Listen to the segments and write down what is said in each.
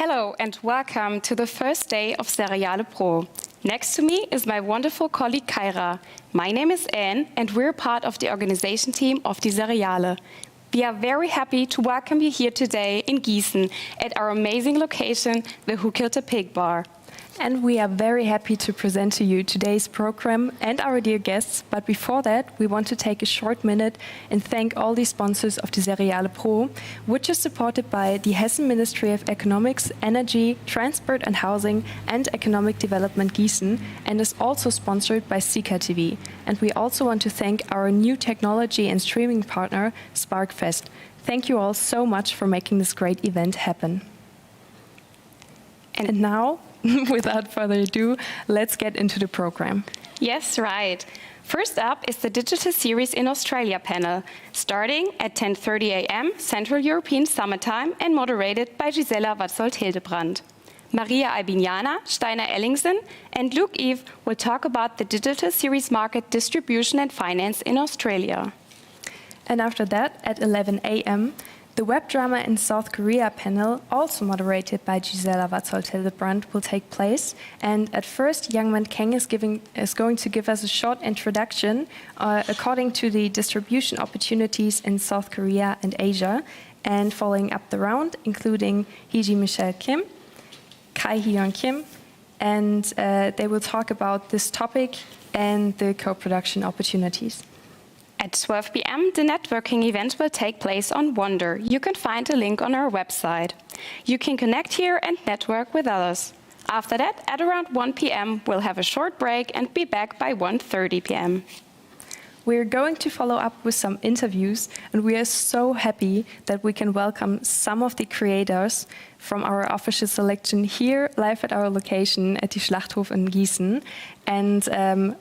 Hello and welcome to the first day of Seriale Pro. Next to me is my wonderful colleague Kaira. My name is Anne and we're part of the organization team of the Seriale. We are very happy to welcome you here today in Gießen at our amazing location, the Who Killed the Pig Bar. And we are very happy to present to you today's program and our dear guests. But before that, we want to take a short minute and thank all the sponsors of the Seriale Pro, which is supported by the Hessen Ministry of Economics, Energy, Transport and Housing and Economic Development Gießen, and is also sponsored by Sika TV. And we also want to thank our new technology and streaming partner, SparkFest. Thank you all so much for making this great event happen. And now, without further ado, let's get into the program. Yes, right. First up is the Digital Series in Australia panel, starting at 10:30 a.m. Central European Summertime and moderated by Gisela Watzold-Hildebrand. Maria Albignana, Steiner Ellingsen, and Luke Eve will talk about the Digital Series market distribution and finance in Australia. And after that, at 11 a.m., the Web Drama in South Korea panel, also moderated by Gisela Watzold-Hildebrand, will take place. And at first, Youngman Kang is going to give us a short introduction according to the distribution opportunities in South Korea and Asia. And following up the round, including Hee-ji Michelle Kim, Kai Hyun Kim, and they will talk about this topic and the co-production opportunities. At 12 p.m., the networking event will take place on Wonder. You can find a link on our website. You can connect here and network with others. After that, at around 1 p.m., we'll have a short break and be back by 1:30 p.m. We're going to follow up with some interviews, and we are so happy that we can welcome some of the creators from our official selection here live at our location at the Schlachthof in Gießen. And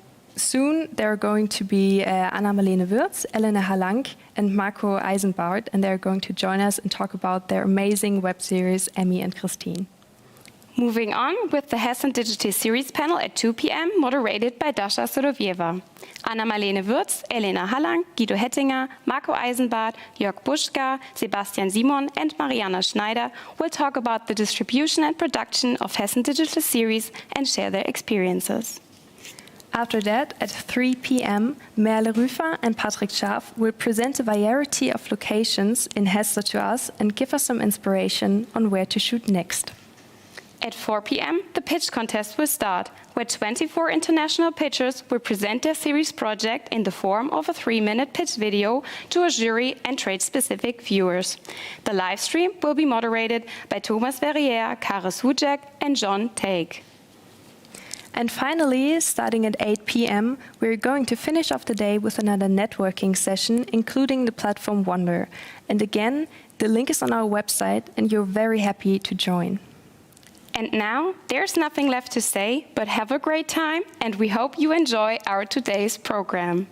soon there are going to be Anna-Marlene Würz, Elena Halang and Marco Eisenbart, and they're going to join us and talk about their amazing web series, Emmy and Christine. Moving on with the Hessen Digital Series panel at 2 p.m., moderated by Dasha Solovieva. Anna-Marlene Würz, Elena Halang, Guido Hettinger, Marco Eisenbart, Jörg Buschka, Sebastian Simon and Mariana Schneider will talk about the distribution and production of Hessen Digital Series and share their experiences. After that, at 3 p.m., Merle Rüfer and Patrick Schaaf will present a variety of locations in Hesse to us and give us some inspiration on where to shoot next. At 4 p.m., the pitch contest will start, where 24 international pitchers will present their series project in the form of a 3-minute pitch video to a jury and trade-specific viewers. The live stream will be moderated by Thomas Verrier, Karis Wujek and John Teig. And finally, starting at 8 p.m., we're going to finish off the day with another networking session, including the platform Wonder. And again, the link is on our website, and you're very happy to join. And now, there's nothing left to say, but have a great time, and we hope you enjoy our today's program.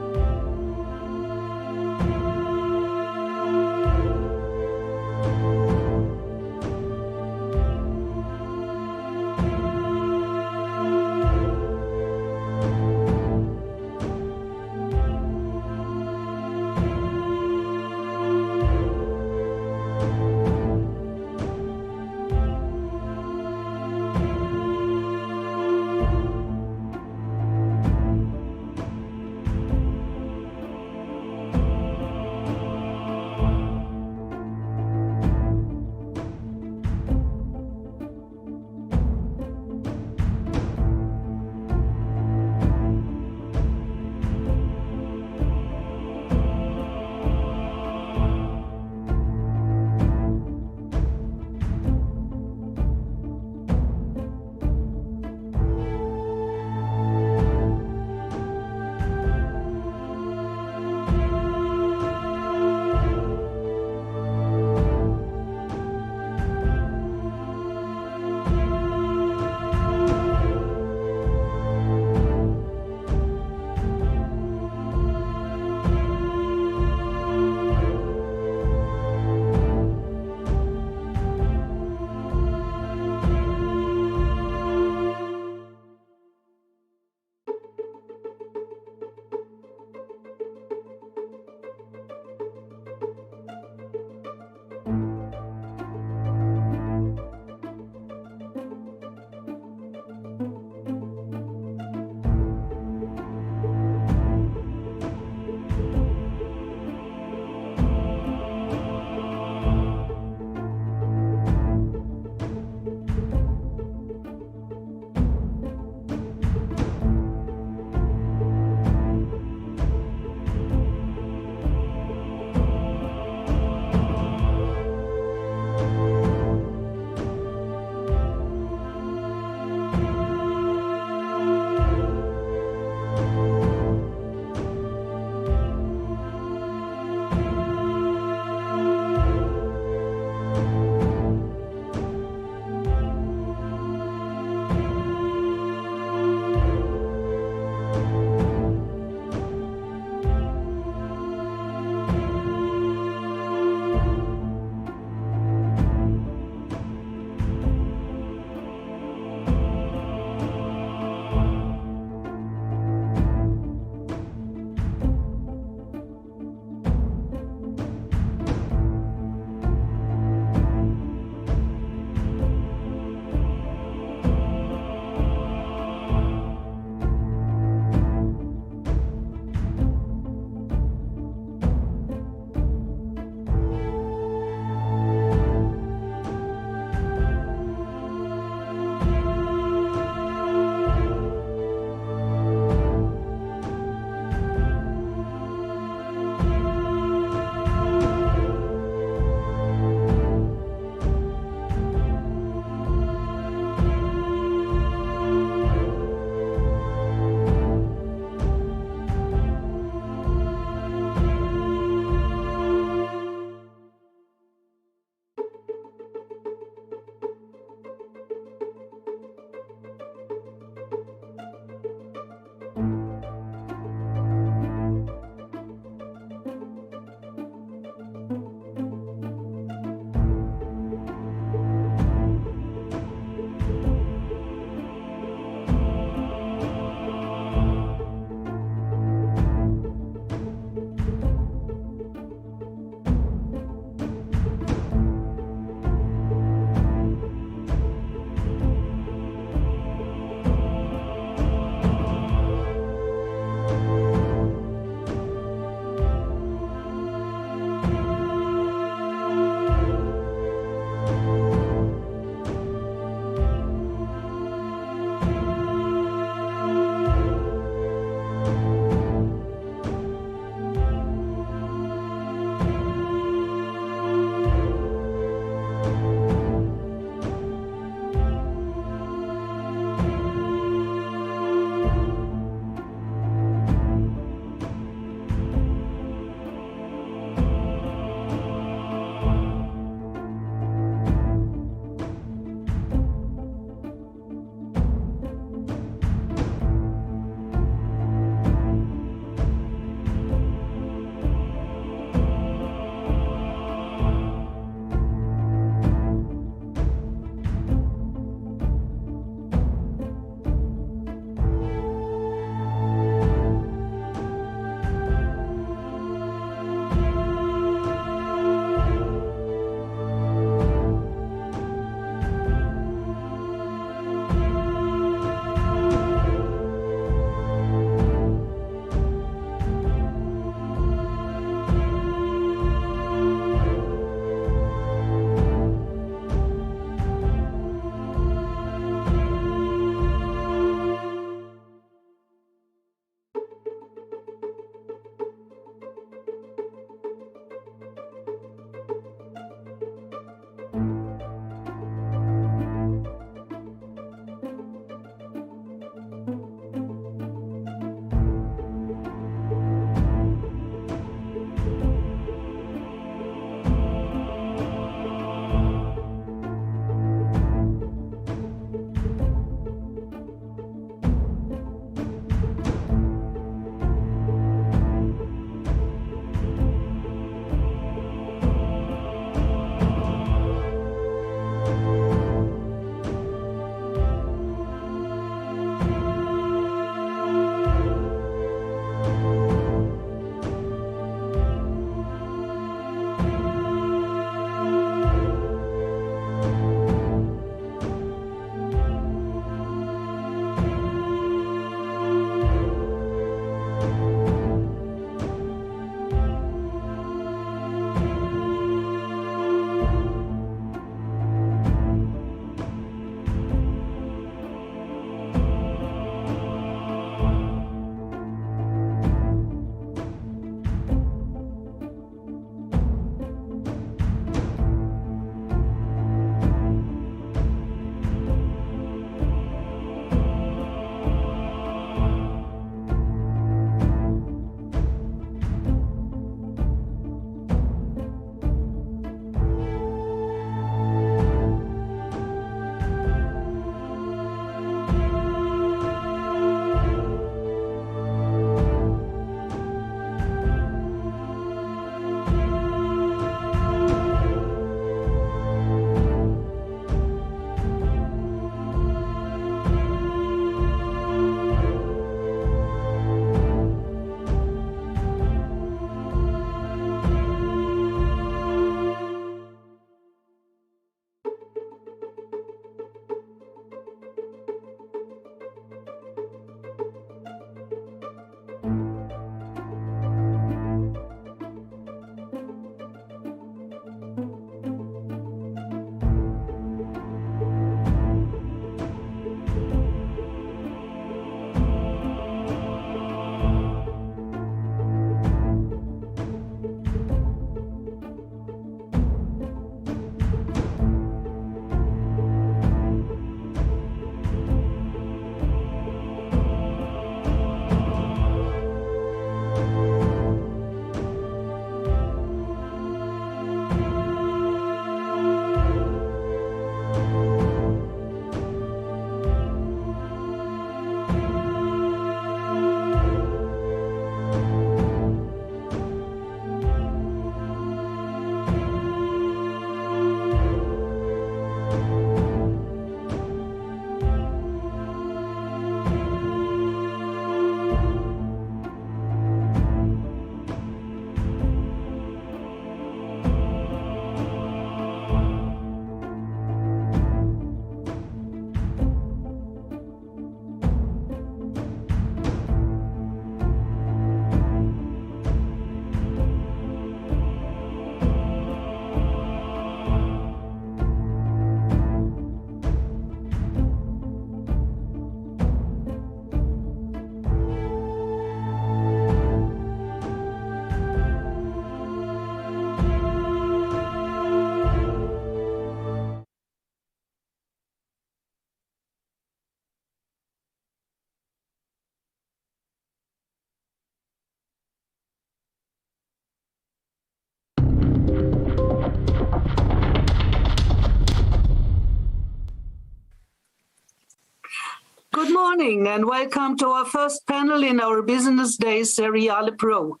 Good morning and welcome to our first panel in our Business Day Seriale Pro.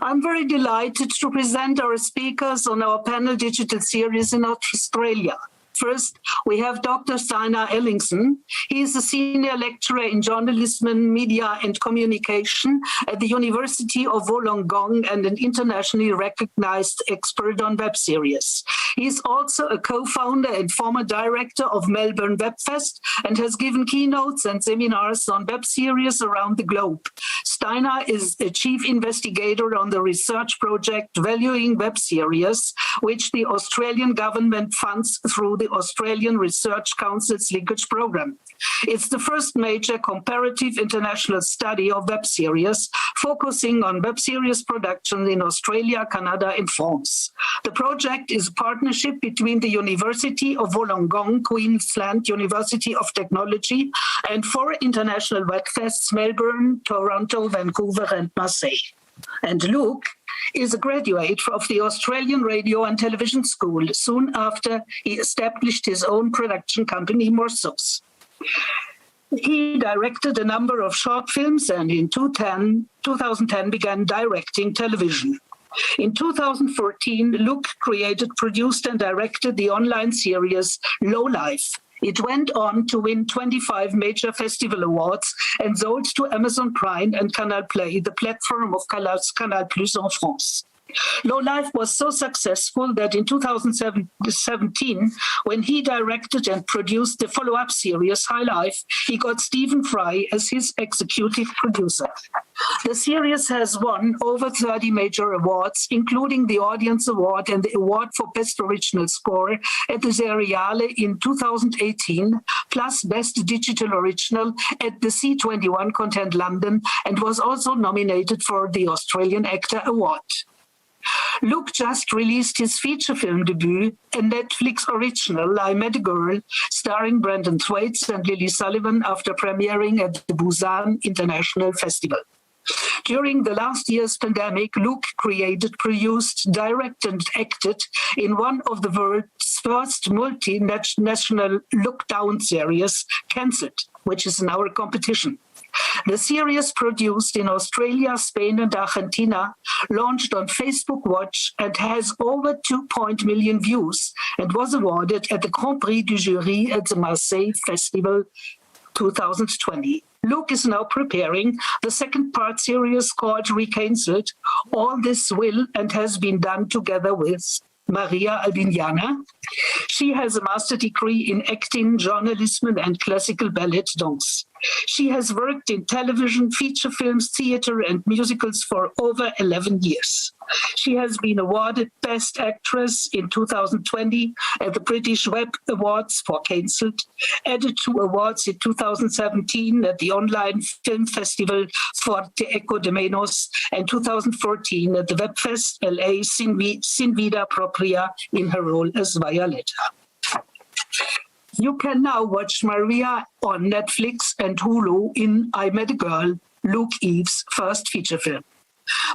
I'm very delighted to present our speakers on our panel digital series in Australia. First, we have Dr. Steinar Ellingsen. He is a senior lecturer in journalism, media and communication at the University of Wollongong and an internationally recognized expert on web series. He is also a co-founder and former director of Melbourne Webfest and has given keynotes and seminars on web series around the globe. Steinar is a chief investigator on the research project Valuing Web Series, which the Australian government funds through the Australian Research Council's linkage program. It's the first major comparative international study of web series, focusing on web series production in Australia, Canada, and France. The project is a partnership between the University of Wollongong, Queensland University of Technology, and 4 international webfests: Melbourne, Toronto, Vancouver, and Marseille. And Luke is a graduate of the Australian Radio and Television School soon after he established his own production company, Morsos. He directed a number of short films and in 2010 began directing television. In 2014, Luke created, produced and directed the online series Low Life. It went on to win 25 major festival awards and sold to Amazon Prime and Canal Play, the platform of Canal Plus en France. Low Life was so successful that in 2017, when he directed and produced the follow-up series High Life, he got Stephen Fry as his executive producer. The series has won over 30 major awards, including the Audience Award and the Award for Best Original Score at the Seriale in 2018, plus Best Digital Original at the C21 Content London, and was also nominated for the Australian Actor Award. Luke just released his feature film debut, a Netflix original, I Met a Girl, starring Brendan Thwaites and Lily Sullivan after premiering at the Busan International Festival. During the last year's pandemic, Luke created, produced, directed and acted in one of the world's first multinational lockdown series, Cancelled, which is in our competition. The series, produced in Australia, Spain and Argentina, launched on Facebook Watch and has over 2 million views and was awarded at the Grand Prix du Jury at the Marseille Festival 2020. Luke is now preparing the second part series called Recancelled. All this will and has been done together with Maria Albignana. She has a master's degree in acting, journalism, and classical ballet dance. She has worked in television, feature films, theater, and musicals for over 11 years. She has been awarded Best Actress in 2020 at the British Web Awards for Cancelled, added 2 awards in 2017 at the Online Film Festival for Te Eco de Menos, and 2014 at the Webfest LA Sin Vida Propria in her role as Violetta. You can now watch Maria on Netflix and Hulu in I Met a Girl, Luke Eves' first feature film.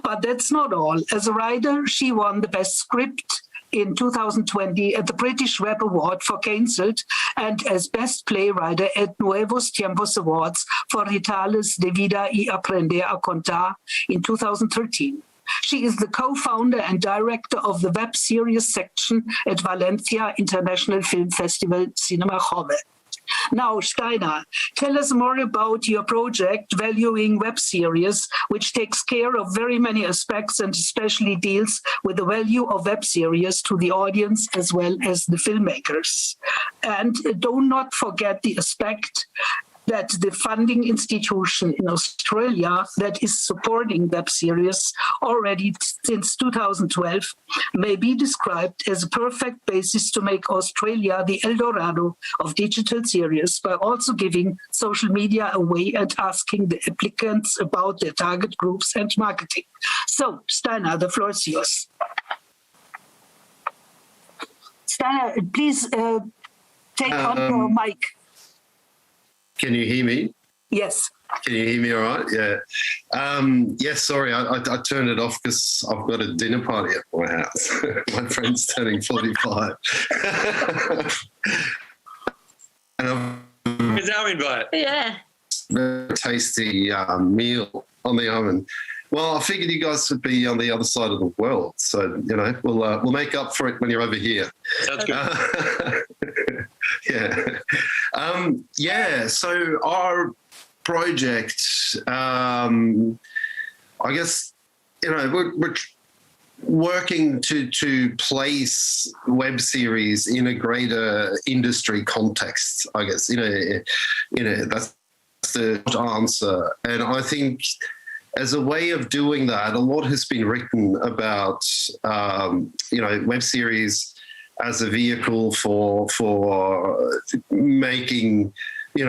But that's not all. As a writer, she won the Best Script in 2020 at the British Web Award for Cancelled and as Best Playwright at Nuevos Tiempos Awards for Rituales de Vida y Aprender a Contar in 2013. She is the co-founder and director of the web series section at Valencia International Film Festival Cinema Jove. Now, Steinar, tell us more about your project, Valuing Web Series, which takes care of very many aspects and especially deals with the value of web series to the audience as well as the filmmakers. And do not forget the aspect that the funding institution in Australia that is supporting web series already since 2012 may be described as a perfect basis to make Australia the El Dorado of digital series by also giving social media away and asking the applicants about their target groups and marketing. So, Steinar, the floor is yours. Steinar, please take on your mic. Can you hear me? Yes. Can you hear me all right? Yeah. Yes, sorry, I turned it off because I've got a dinner party at my house. My friend's turning 45. And Is our invite? Yeah. very tasty meal on the oven. Well, I figured you guys would be on the other side of the world, so we'll make up for it when you're over here. Sounds good. Yeah. So our project, I guess, we're working to place web series in a greater industry context. I guess that's the answer, and I think, as a way of doing that, a lot has been written about, web series as a vehicle for making,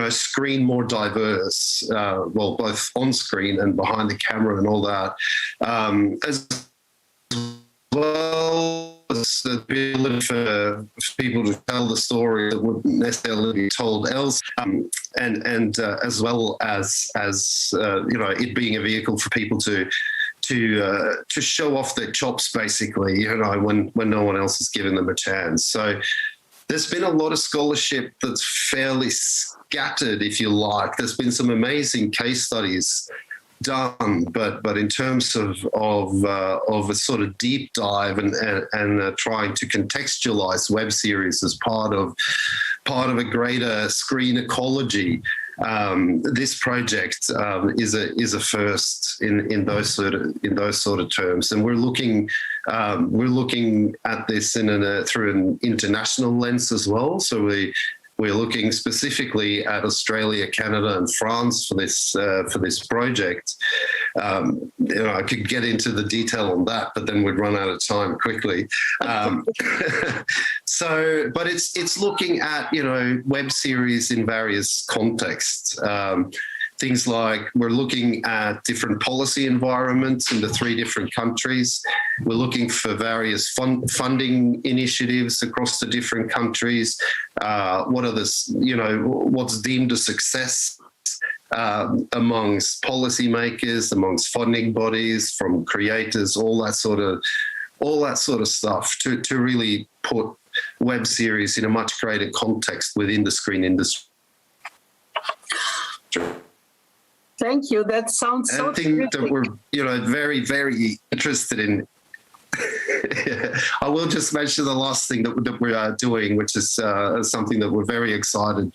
screen more diverse, both on screen and behind the camera and all that, as well as the ability for people to tell the story that wouldn't necessarily be told else, and as well as it being a vehicle for people to show off their chops, basically, when no one else is giving them a chance. So there's been a lot of scholarship that's fairly scattered, if you like. There's been some amazing case studies done, but in terms of a sort of deep dive and trying to contextualize web series as part of a greater screen ecology, this project is a first in those sort of terms, and we're looking at this through an international lens as well. So we're looking specifically at Australia, Canada, and France for this project. I could get into the detail on that, but then we'd run out of time quickly. But it's looking at web series in various contexts. Things like we're looking at different policy environments in the 3 different countries. We're looking for various funding initiatives across the different countries. What are what's deemed a success amongst policymakers, amongst funding bodies, from creators, all that sort of stuff to really put web series in a much greater context within the screen industry. Thank you. That sounds so terrific. That we're, very, very interested in. I will just mention the last thing that we're doing, which is something that we're very excited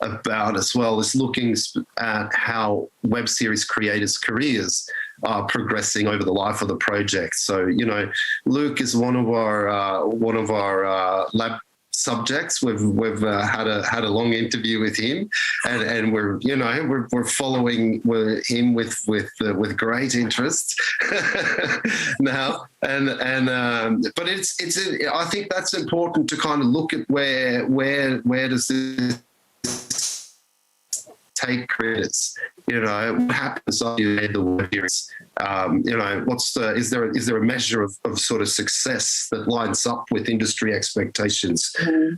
about as well, is looking at how web series creators' careers are progressing over the life of the project. So, Luke is one of our lab subjects. We've had a long interview with him, and we're following him with great interest now. But I think that's important to kind of look at where does this take credits? What happens after you made the web series? Is there a measure of sort of success that lines up with industry expectations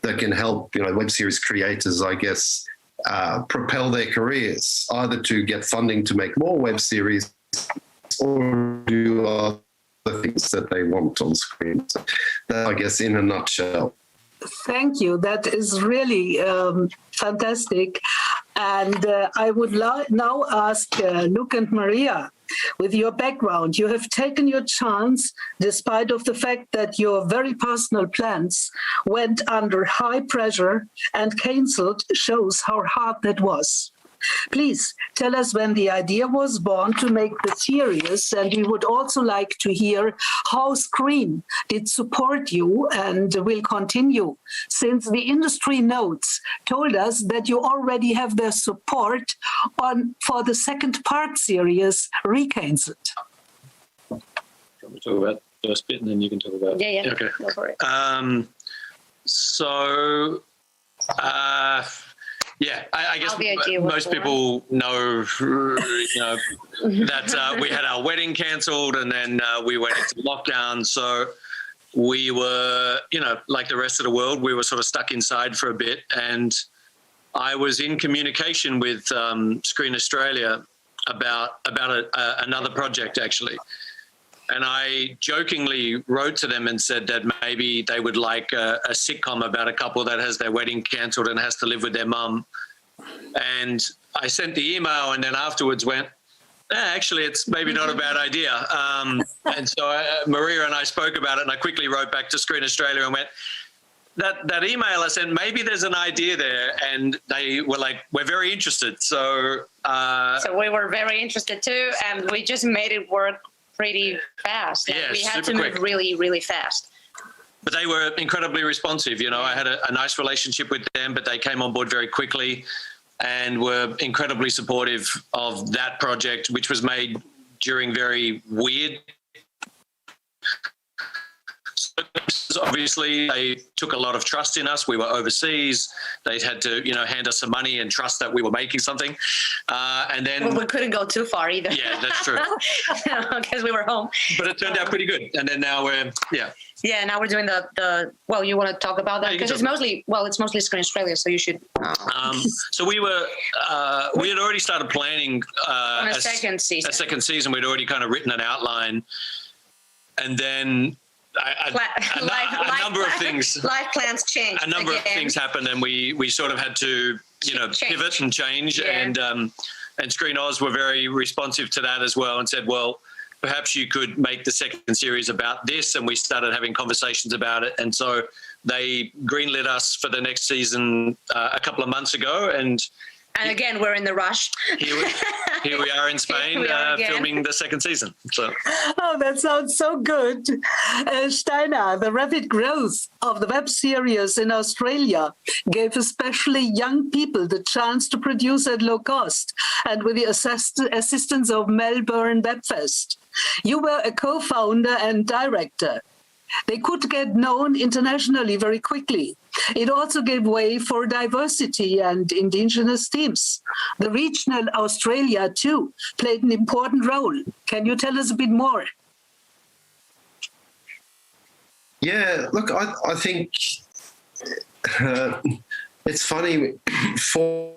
that can help web series creators, I guess, propel their careers, either to get funding to make more web series or do other things that they want on screen. So that, I guess, in a nutshell. Thank you. That is really fantastic. And I would now ask Luke and Maria, with your background, you have taken your chance despite of the fact that your very personal plans went under high pressure and cancelled, shows how hard that was. Please tell us when the idea was born to make the series, and we would also like to hear how Screen did support you and will continue, since the industry notes told us that you already have their support for the second part series, Recancelled. Want me to talk about the first bit and then you can talk about it? Yeah. Okay. Go for it. I guess most people know, that we had our wedding cancelled and then we went into lockdown. So we were, like the rest of the world, we were sort of stuck inside for a bit. And I was in communication with Screen Australia about another project, actually. And I jokingly wrote to them and said that maybe they would like a sitcom about a couple that has their wedding cancelled and has to live with their mum. And I sent the email and then afterwards went, actually, it's maybe not a bad idea. And so Maria and I spoke about it, and I quickly wrote back to Screen Australia and went, that email I sent, maybe there's an idea there. And they were like, we're very interested. So we were very interested too, and we just made it work pretty fast. Yeah, we had super to quick. move really, really fast. But they were incredibly responsive. You know, I had a nice relationship with them, but they came on board very quickly and were incredibly supportive of that project, which was made during very weird circumstances. Obviously, they took a lot of trust in us. We were overseas. They had to, hand us some money and trust that we were making something. And then... Well, we couldn't go too far either. Yeah, that's true. Because we were home. But it turned out pretty good. And then now we're, Yeah, now we're doing the well, you want to talk about that? Because it's mostly Screen Australia, so you should. So we had already started planning a second season. A second season. We'd already kind of written an outline. And then a number of things. Life plans changed. A number of things happened, and we sort of had to, pivot and change. Yeah. And Screen Oz were very responsive to that as well, and said, well, perhaps you could make the second series about this. And we started having conversations about it. And so they greenlit us for the next season a couple of months ago. And again, we're in the rush. Here we are in Spain filming the second season. So. Oh, that sounds so good. Steiner, the rapid growth of the web series in Australia gave especially young people the chance to produce at low cost and with the assistance of Melbourne Webfest. You were a co-founder and director. They could get known internationally very quickly. It also gave way for diversity and indigenous teams. The regional Australia, too, played an important role. Can you tell us a bit more? Yeah, look, I think it's funny for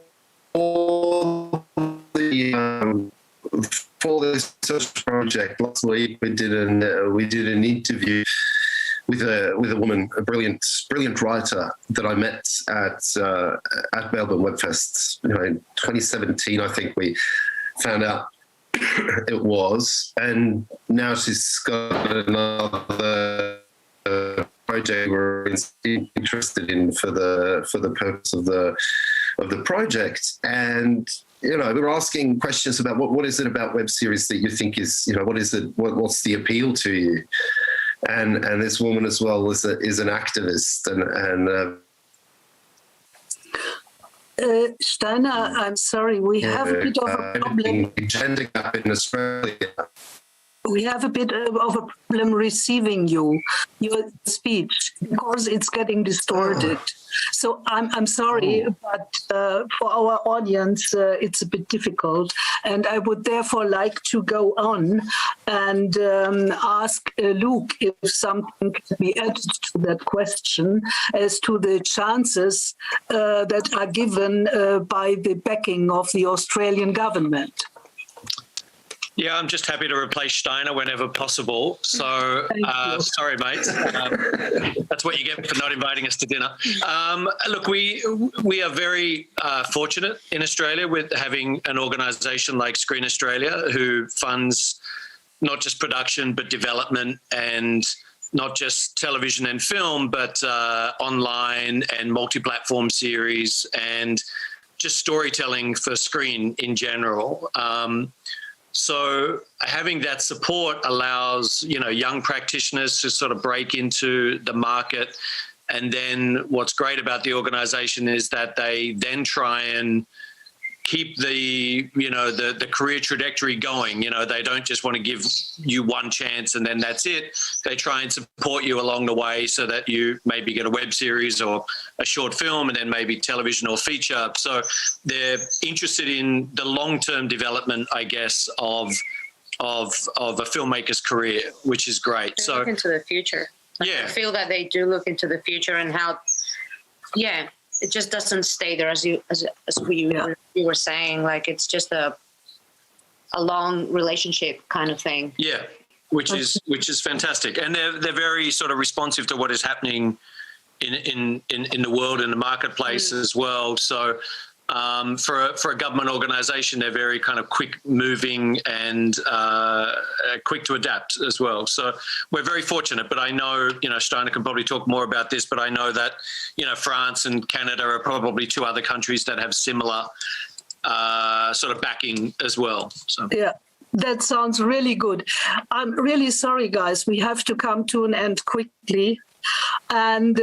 this search project last week. We did an interview with a woman, a brilliant writer that I met at Melbourne Webfest. In 2017, I think we found out it was, and now she's got another project we're interested in for the purpose of the project. And we were asking questions about what is it about web series that you think is, what's the appeal to you? And this woman as well is an activist and Steiner, I'm sorry, we have a bit of a problem. Gender gap in Australia. We have a bit of a problem receiving your speech because it's getting distorted. So I'm sorry, but for our audience, it's a bit difficult. And I would therefore like to go on and ask Luke if something can be added to that question as to the chances that are given by the backing of the Australian government. Yeah, I'm just happy to replace Steiner whenever possible. So, sorry, mate. That's what you get for not inviting us to dinner. Look, we are very fortunate in Australia with having an organisation like Screen Australia who funds not just production but development, and not just television and film, but online and multi-platform series and just storytelling for screen in general. So having that support allows, young practitioners to sort of break into the market. And then what's great about the organization is that they then try and keep the career trajectory going. They don't just want to give you one chance and then that's it. They try and support you along the way so that you maybe get a web series or a short film and then maybe television or feature. So they're interested in the long-term development, I guess, of a filmmaker's career, which is great. They look into the future. Yeah. I feel that they do look into the future and how, it just doesn't stay there as you were saying. Like it's just a long relationship kind of thing. Yeah, which is fantastic, and they're very sort of responsive to what is happening in the world, in the marketplace as well. So For a government organisation, they're very kind of quick moving and quick to adapt as well. So we're very fortunate. But I know, Steiner can probably talk more about this. But I know that France and Canada are probably two other countries that have similar sort of backing as well. So yeah. That sounds really good. I'm really sorry, guys. We have to come to an end quickly. And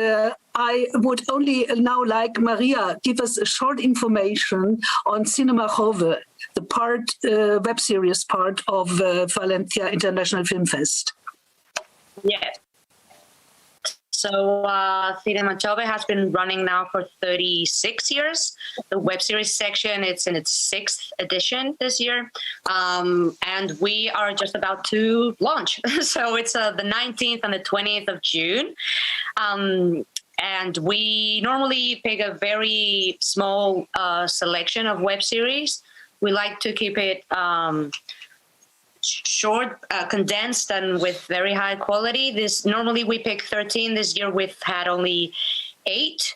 I would only now like Maria give us a short information on Cinema Jove, the web series part of Valencia International Film Fest. Yeah. So Cinema Jove has been running now for 36 years. The web series section, it's in its 6th edition this year. And we are just about to launch. So it's the 19th and the 20th of June. And we normally pick a very small selection of web series. We like to keep it short, condensed, and with very high quality. Normally we pick 13. This year we've had only 8.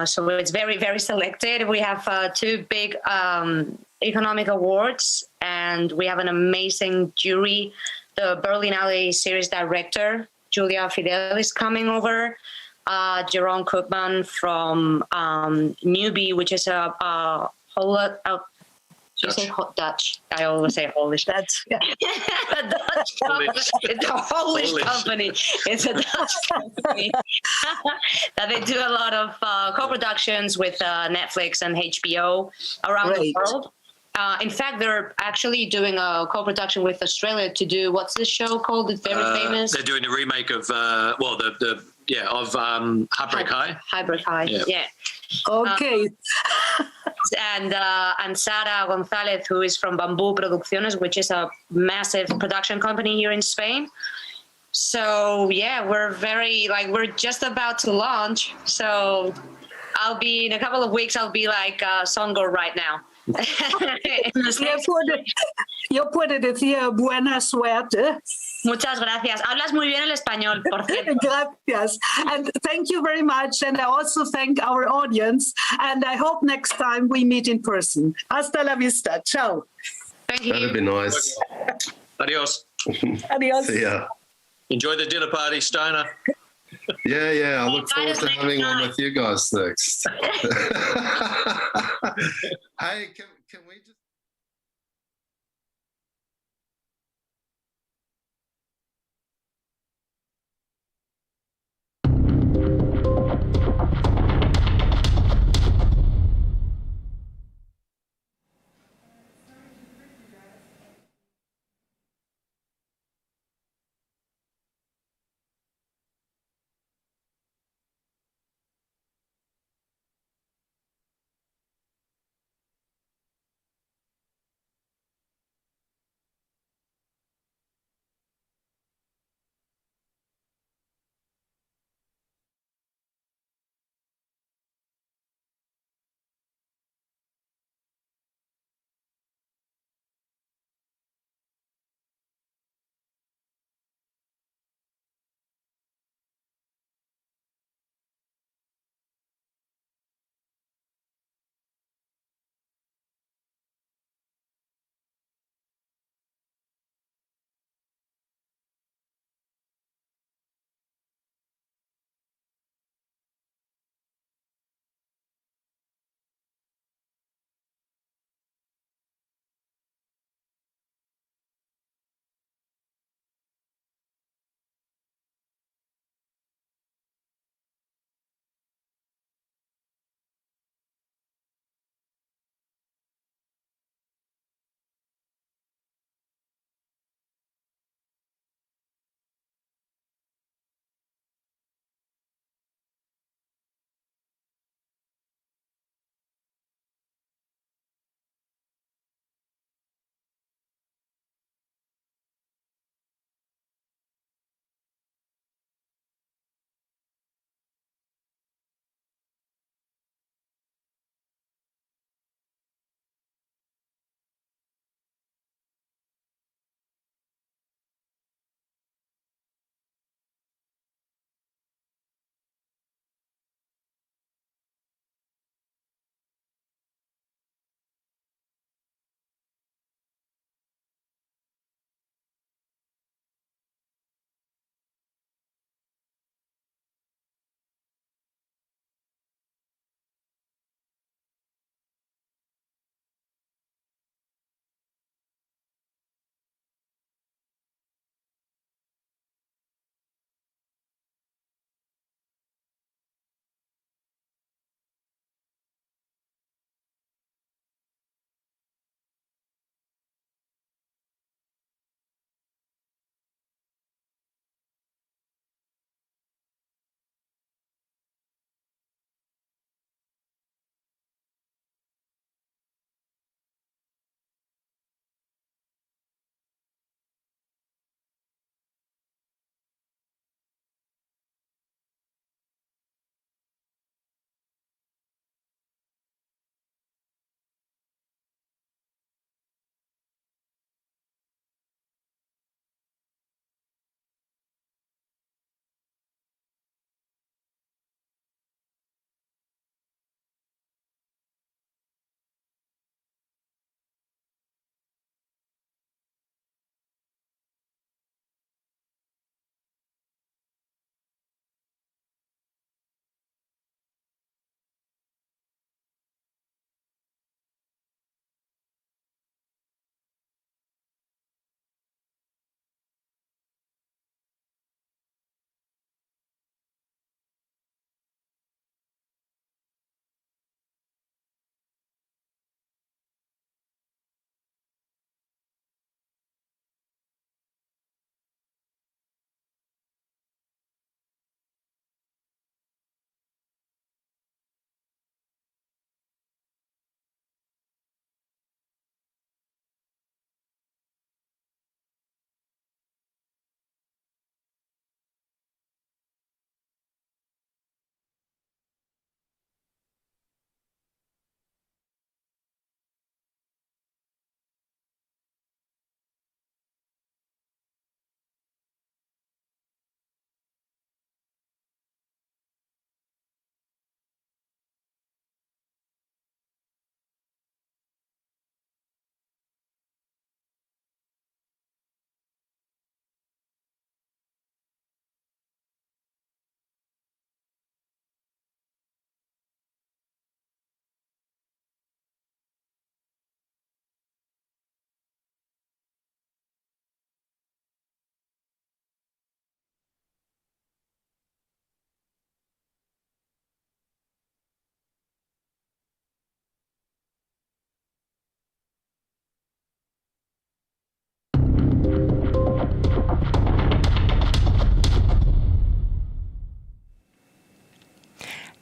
So it's very, very selected. We have 2 big economic awards, and we have an amazing jury. The Berlinale series director, Julia Fidel, is coming over. Jerome Koopman from Newbie, which is a Dutch. I always say Polish. That's a Dutch company. It's a Polish company. It's a Dutch company that they do a lot of co-productions with Netflix and HBO around the world. In fact, they're actually doing a co-production with Australia to do what's this show called? It's very famous. They're doing a remake of Heartbreak High. Heartbreak High. Yeah. okay. And Sara González, who is from Bamboo Producciones, which is a massive production company here in Spain. So yeah, we're just about to launch. So I'll be in a couple of weeks. I'll be like Songo right now. Yo puedo decir buena suerte. Muchas gracias. Hablas muy bien el español, por cierto. Gracias. And thank you very much. And I also thank our audience. And I hope next time we meet in person. Hasta la vista. Ciao. Thank you. That'd be nice. Adios. Adios. See ya. Enjoy the dinner party, Steiner. Yeah. I look forward to having one with you guys next. Hey, can we just...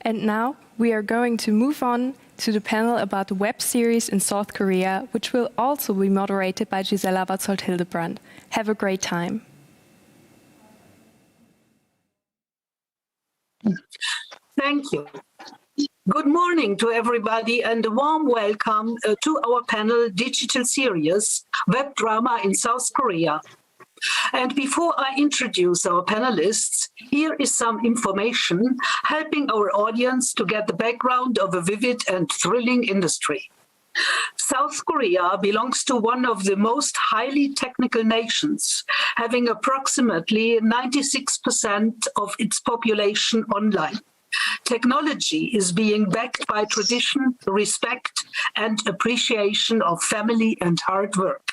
And now we are going to move on to the panel about the web series in South Korea, which will also be moderated by Gisela Watzold-Hildebrand. Have a great time. Thank you. Good morning to everybody and a warm welcome to our panel digital series, Web Drama in South Korea. And before I introduce our panelists, here is some information helping our audience to get the background of a vivid and thrilling industry. South Korea belongs to one of the most highly technical nations, having approximately 96% of its population online. Technology is being backed by tradition, respect, and appreciation of family and hard work.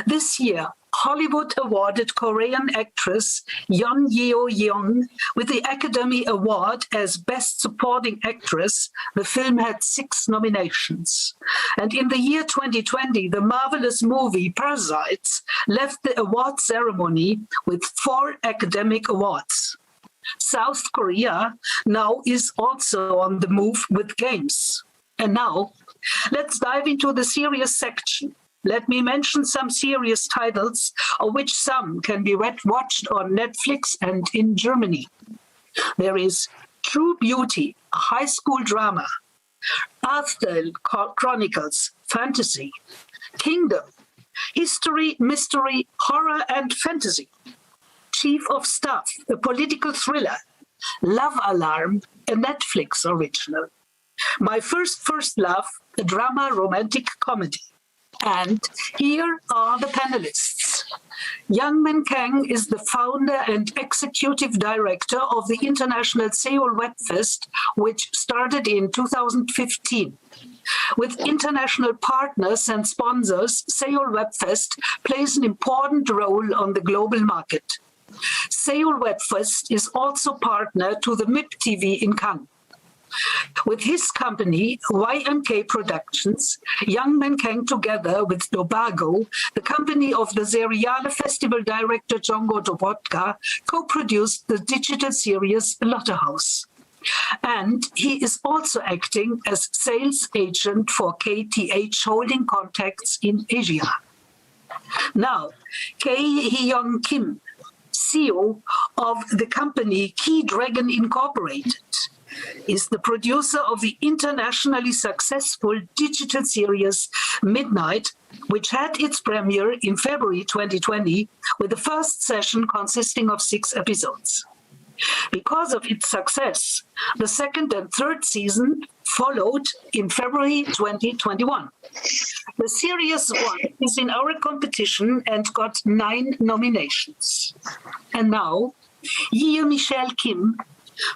This year, Hollywood awarded Korean actress Yeon Yeo-yeon with the Academy Award as Best Supporting Actress. The film had 6 nominations. And in the year 2020, the marvelous movie Parasites left the award ceremony with 4 academic awards. South Korea now is also on the move with games. And now, let's dive into the serious section. Let me mention some serious titles, of which some can be watched on Netflix and in Germany. There is True Beauty, a high school drama. Arthdale Chronicles, fantasy. Kingdom, history, mystery, horror, and fantasy. Chief of Staff, a political thriller. Love Alarm, a Netflix original. My First Love, a drama romantic comedy. And here are the panelists. Young-min Kang is the founder and executive director of the International Seoul Web Fest, which started in 2015. With international partners and sponsors, Seoul Web Fest plays an important role on the global market. Seoul Web Fest is also partner to the MIP TV in Cannes. With his company, YMK Productions, Young-min Kang together with Dobago, the company of the Seriale Festival director Jongo Dobotka, co-produced the digital series Lottehouse. And he is also acting as sales agent for KTH Holding Contacts in Asia. Now, Hee-young Kim, CEO of the company Key Dragon Incorporated, is the producer of the internationally successful digital series Midnight, which had its premiere in February 2020, with the first session consisting of 6 episodes. Because of its success, the second and third season followed in February 2021. The series 1 is in our competition and got 9 nominations. And now, Yee Michelle Kim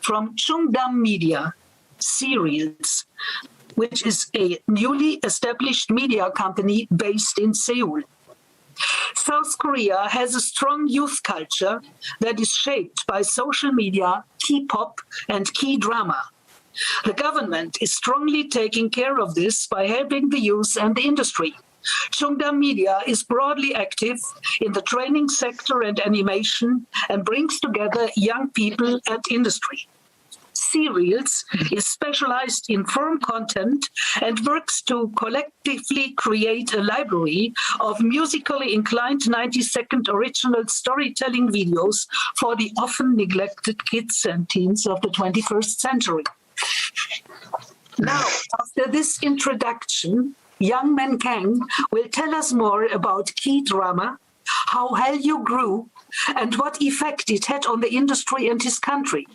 from Chungdam Media Series, which is a newly established media company based in Seoul. South Korea has a strong youth culture that is shaped by social media, K-pop, and K-drama. The government is strongly taking care of this by helping the youth and the industry. Chungdam Media is broadly active in the training sector and animation and brings together young people and industry. Serials is specialized in firm content and works to collectively create a library of musically inclined 90-second original storytelling videos for the often neglected kids and teens of the 21st century. Now, after this introduction, Young-min Kang will tell us more about key drama, how Hallyu grew, and what effect it had on the industry and his country.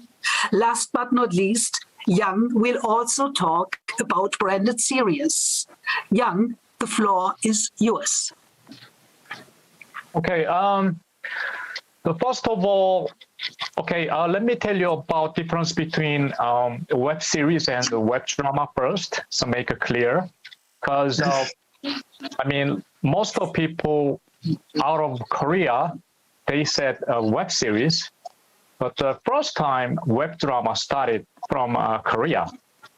Last but not least, Young will also talk about branded series. Young, the floor is yours. Okay. First of all, let me tell you about difference between web series and web drama first, so make it clear. Because, most of people out of Korea, they said web series, but the first time web drama started from Korea,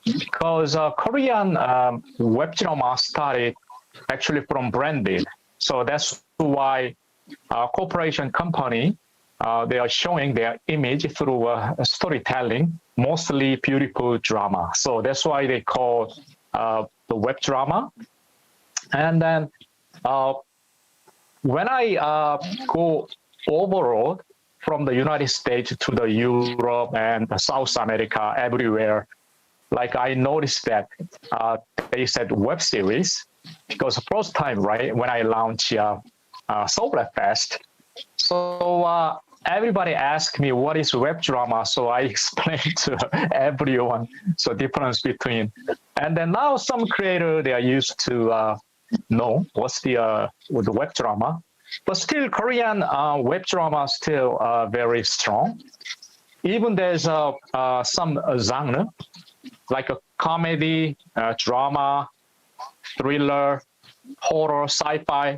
because Korean web drama started actually from branded. So that's why our corporation company they are showing their image through storytelling, mostly beautiful drama. So that's why they call the web drama. And then when I go overall from the United States to the Europe and the South America, everywhere, like I noticed that they said web series, because the first time, right, when I launched Solar Fest, so everybody asked me what is web drama, so I explained to everyone so difference between, and then now some creator they are used to know what's the web drama, but still Korean web drama still very strong. Even there's some genre like a comedy, drama, thriller, horror, sci-fi,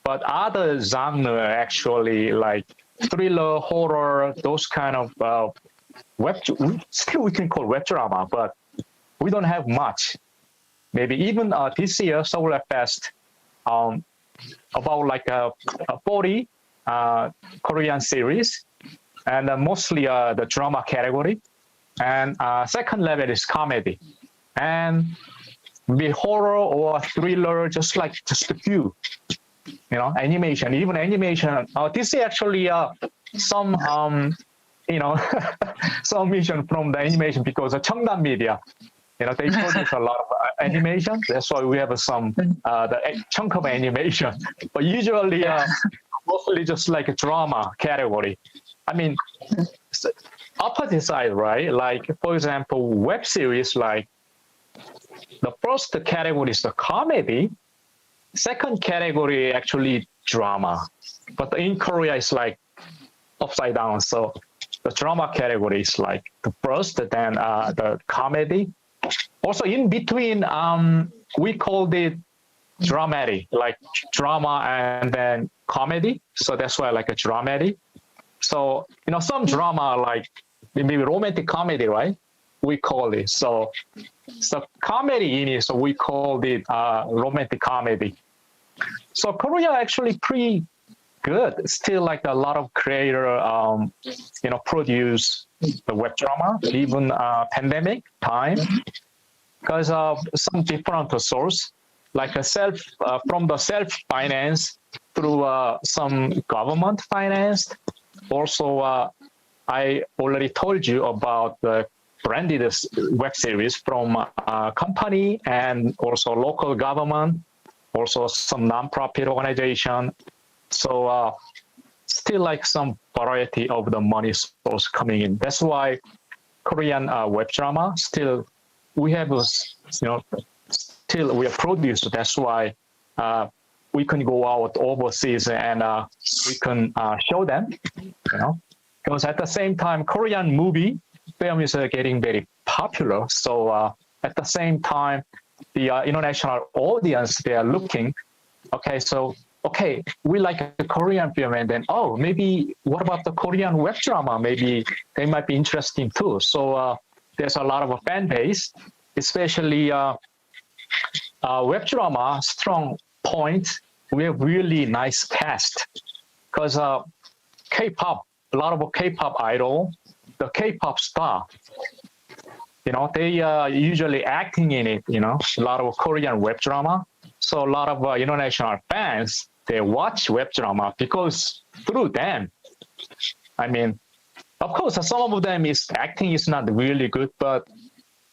but other genre actually like thriller, horror, those kind of still we can call web drama, but we don't have much. Maybe even this year, Solar Fest, about like 40 Korean series, and mostly the drama category. And second level is comedy. And maybe horror or thriller, just a few. You know, animation, even animation. This is actually some, some mission from the animation because of Cheongdam Media. You know, they produce a lot of animation. That's why we have some the chunk of animation. But usually, mostly just like a drama category. I mean, opposite side, right? Like for example, web series. Like the first category is the comedy. Second category actually drama. But in Korea, it's like upside down. So the drama category is like the first, then the comedy. Also in between, we called it dramatic, like drama and then comedy. So that's why like a dramatic. So, you know, some drama like maybe romantic comedy, right? We call it. So comedy in it, so we called it romantic comedy. So Korea actually pretty good. Still like a lot of creator, produce the web drama, even pandemic time, because of some different source, like from the self-finance through some government financed. Also, I already told you about the branded web series from company and also local government, also some non-profit organization. So still like some variety of the money source coming in. That's why Korean web drama still we have, still we are produced. That's why we can go out overseas and we can show them, because at the same time, Korean movie film is getting very popular. So at the same time, the international audience, they are looking, we like a Korean film, and then, maybe what about the Korean web drama? Maybe they might be interesting too. So there's a lot of a fan base, especially web drama, strong point. We have really nice cast, because K-pop, a lot of K-pop idol, the K-pop star, they usually acting in it, a lot of Korean web drama. So a lot of international fans, they watch web drama because through them. I mean, of course, some of them acting is not really good, but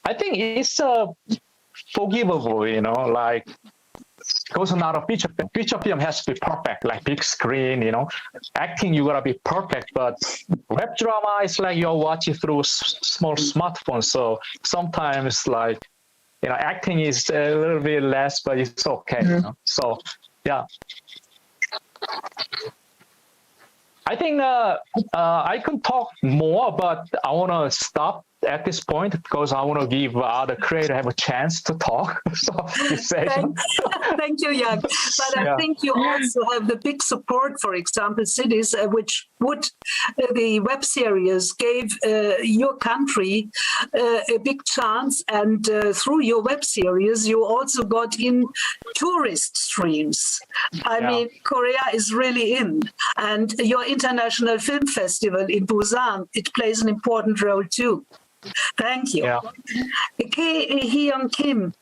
I think it's forgivable, like, because not a feature film has to be perfect, like big screen, acting, you gotta be perfect, but web drama is like you're watching through small smartphones. So sometimes like, acting is a little bit less, but it's okay. So, yeah. I think I can talk more, but I want to stop at this point, because I want to give other creator have a chance to talk. So this session. Thank you, Jan. But I think you also have the big support, for example, cities which would the web series gave your country a big chance, and through your web series, you also got in tourist streams. I mean, Korea is really in, and your International Film Festival in Busan, it plays an important role too. Thank you. Hyun Kim,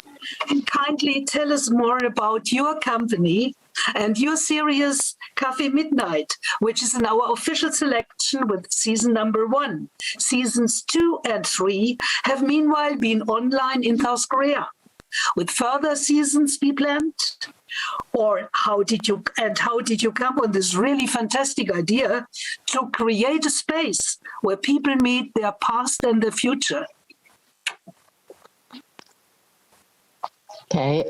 kindly tell us more about your company and your series Cafe Midnight, which is in our official selection with season number 1. Seasons 2 and 3 have meanwhile been online in South Korea. With further seasons be planned? Or how did you come on this really fantastic idea to create a space where people meet their past and their future? Okay.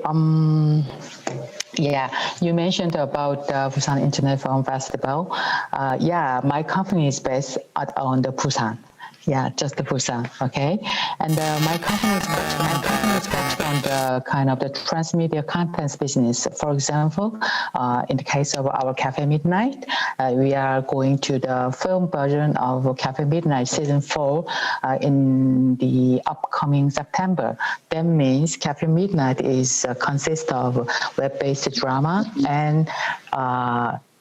You mentioned about the Busan Internet Film Festival. My company is based on the Busan. Yeah, just the Busan, okay? And my company is based on the kind of the transmedia contents business. For example, in the case of our Cafe Midnight, we are going to the film version of Cafe Midnight Season 4 in the upcoming September. That means Cafe Midnight is consists of web-based drama and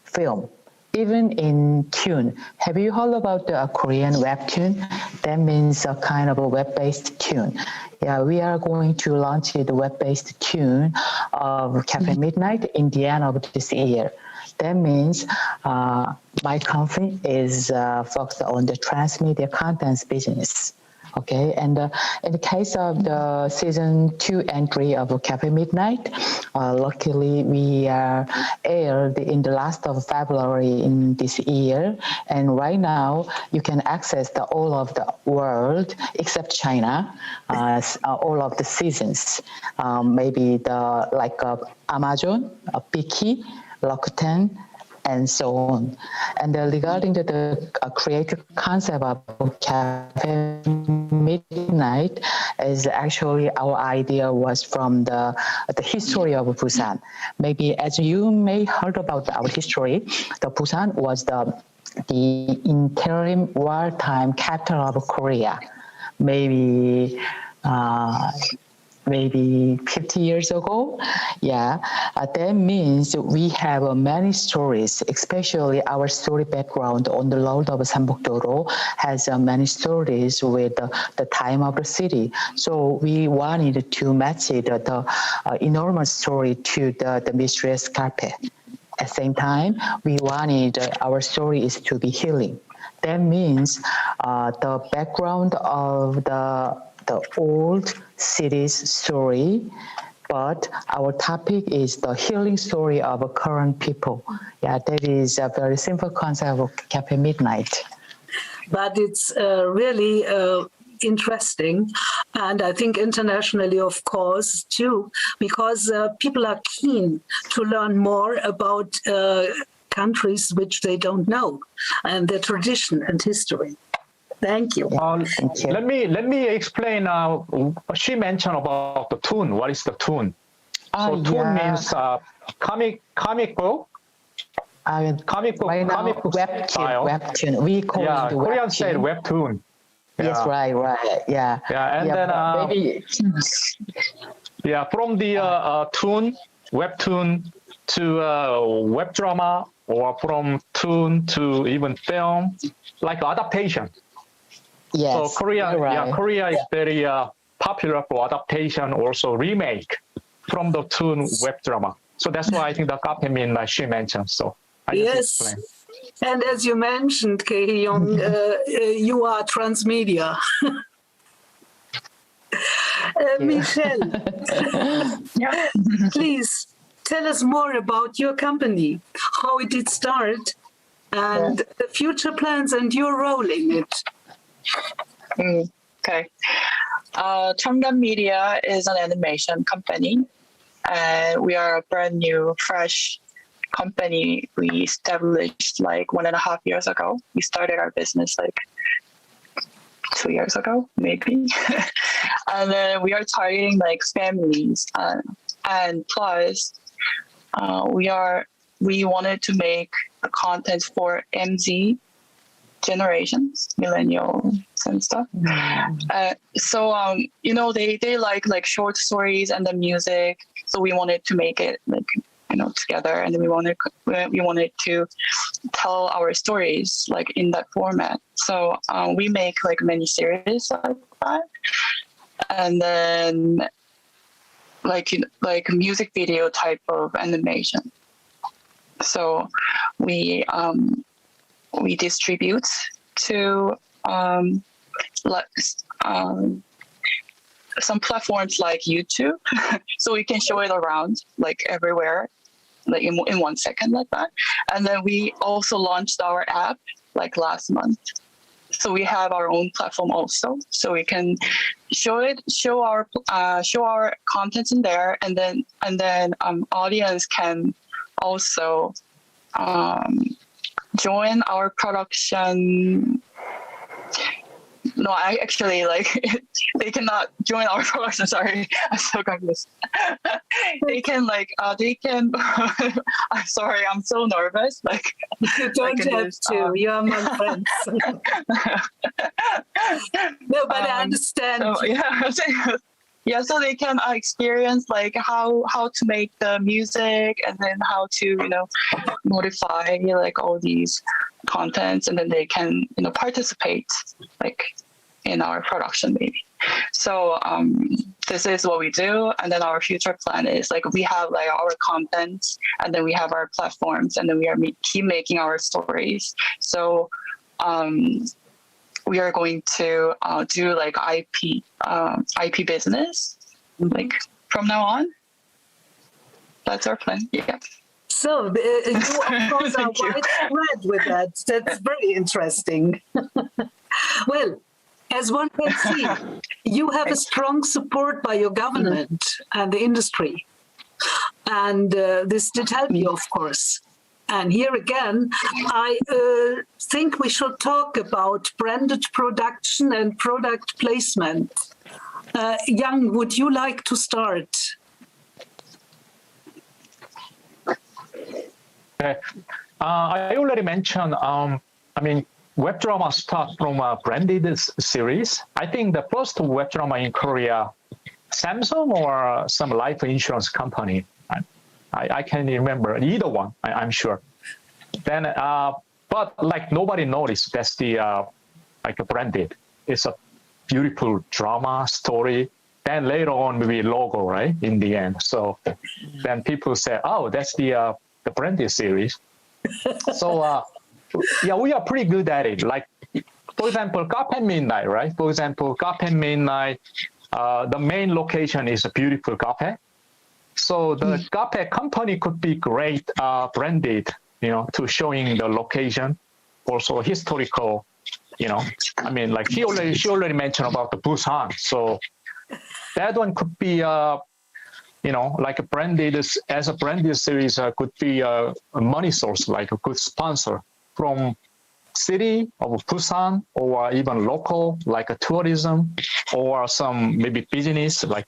film. Even in tune. Have you heard about the Korean webtoon? That means a kind of a web-based tune. Yeah, we are going to launch the web-based tune of Cafe Midnight in the end of this year. That means my company is focused on the transmedia contents business. Okay, and in the case of the season 2 and 3 of Cafe Midnight, luckily we aired in the last of February in this year, and right now you can access all of the world except China, all of the seasons, maybe Amazon, Viki, Rakuten, and so on. And regarding the creative concept of Cafe Midnight, is actually our idea was from the history of Busan. Maybe as you may heard about our history, the Busan was the interim wartime capital of Korea. Maybe 50 years ago. That means we have many stories, especially our story background on the road of Sanbok-doro has many stories with the time of the city. So we wanted to match the enormous story to the mysterious carpet. At the same time, we wanted our story is to be healing. That means the background of the old city's story, but our topic is the healing story of current people. Yeah, that is a very simple concept of Cafe Midnight. But it's really interesting, and I think internationally, of course, too, because people are keen to learn more about countries which they don't know, and their tradition and history. Thank you. Let me explain. She mentioned about the tune. What is the tune? Tune means comic book. Comic book style. Webtoon. We call it the Korean webtoon. said webtoon. Yes, right. Yeah. And then maybe. From the webtoon to web drama, or from tune to even film, like adaptation. Yes. So Korea is very popular for adaptation, also remake from the tune web drama. So that's why I think the Cafe Midnight she mentioned. So I just explained. And as you mentioned, Kei-Young, you are transmedia. Michelle, please tell us more about your company, how it did start, and the future plans and your role in it. Okay. Changdan Media is an animation company, and we are a brand new, fresh company. We established like 1.5 years ago. We started our business like 2 years ago, maybe. And then we are targeting like families, and plus we wanted to make the content for MZ generations, millennials and stuff. So they like short stories and the music. So we wanted to make it like together, and then we wanted to tell our stories like in that format. So we make like many series like that, and then like music video type of animation. So we distribute to some platforms like YouTube, so we can show it around like everywhere, like in 1 second like that. And then we also launched our app like last month. So we have our own platform also, so we can show our contents in there, and then audience can also join our production. No, I actually they cannot join our production. Sorry, I'm so confused. they can. I'm sorry, I'm so nervous. You don't have to. You are my friends. No, but I understand. So, yeah, so they can experience like how to make the music, and then how to modify like all these contents, and then they can participate like in our production maybe. So this is what we do, and then our future plan is like we have like our content, and then we have our platforms, and then we are keep making our stories. So we are going to do like IP business like from now on. That's our plan. Yeah. So you of course are widespread with that. That's very interesting. Well, as one can see, you have a strong support by your government and the industry. And this did help you, of course. And here again, I think we should talk about branded production and product placement. Young, would you like to start? I already mentioned, web drama start from a branded series. I think the first web drama in Korea, Samsung or some life insurance company. I can't remember either one. I'm sure. Then, but like nobody noticed that's the like a branded. It's a beautiful drama story. Then later on, maybe logo, right? In the end, so then people say, "Oh, that's the branded series." So yeah, we are pretty good at it. Like for example, Cafe Midnight, right? For example, Cafe Midnight, the main location is a beautiful cafe. So the cafe company could be great branded, to showing the location, also historical, like she already mentioned about the Busan. So that one could be, like a branded, as a branded series could be a money source, like a good sponsor from city of Busan, or even local, like a tourism, or some maybe business like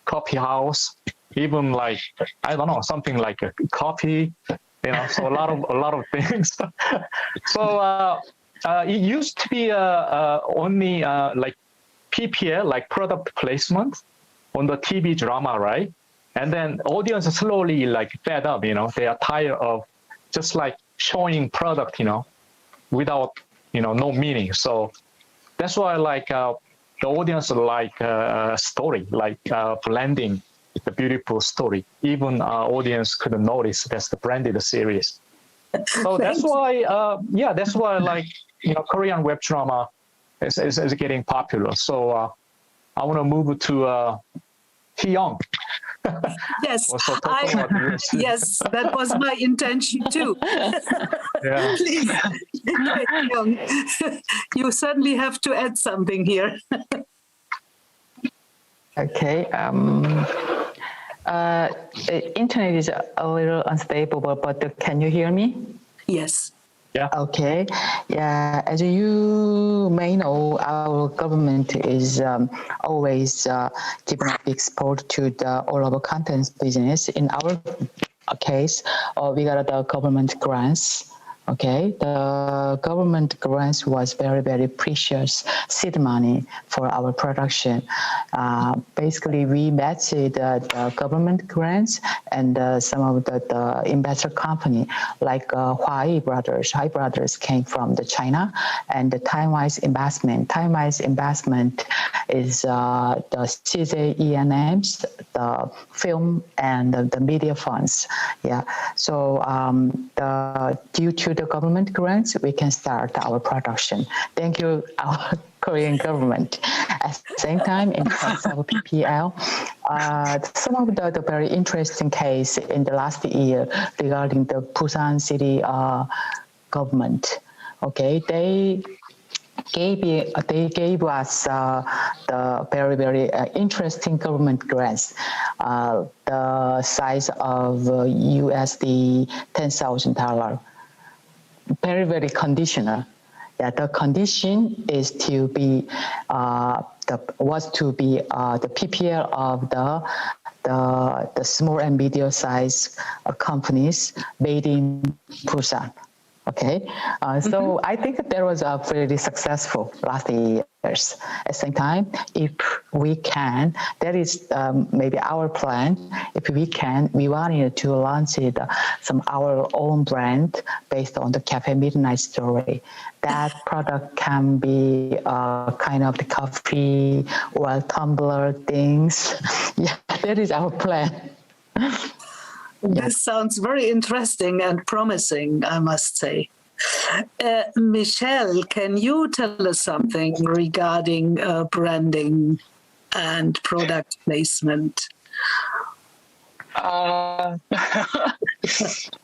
coffee house. Even like, I don't know, something like a coffee, so a lot of things. So it used to be only like PPL, like product placement on the TV drama, right? And then audience slowly like fed up, they are tired of just like showing product, without, no meaning. So that's why like the audience like story, like blending the beautiful story. Even audience couldn't notice that's the branded series. So that's why, that's why like, Korean web drama is getting popular. So I want to move to Hyung. Yes, yes, that was my intention too. Yeah. Please, Hyung, you certainly have to add something here. Okay. Internet is a little unstable, but can you hear me? Yes. Yeah. Okay. Yeah. As you may know, our government is always giving a big support to the all of our content business. In our case, we got the government grants. Okay, the government grants was very, very precious seed money for our production. Basically, we matched the government grants and some of the investor company like Huai Brothers. Huai Brothers came from the China, and the Taiwanese investment. Taiwanese investment is the CJENMs, the film and the media funds. Yeah, so due to the government grants, we can start our production. Thank you, our Korean government. At the same time, in terms of PPL, some of the very interesting case in the last year regarding the Busan city government. Okay, they gave us the very, very interesting government grants, the size of USD $10,000. Very, very conditional. Yeah, the condition is to be the PPL of the small and medium size companies made in Busan. Okay, so I think that there was a pretty successful last years. At the same time, if we can, that is maybe our plan. If we can, we wanted to launch some our own brand based on the Cafe Midnight story. That product can be kind of the coffee or tumbler things. Yeah, that is our plan. This sounds very interesting and promising, I must say. Michelle, can you tell us something regarding branding and product placement?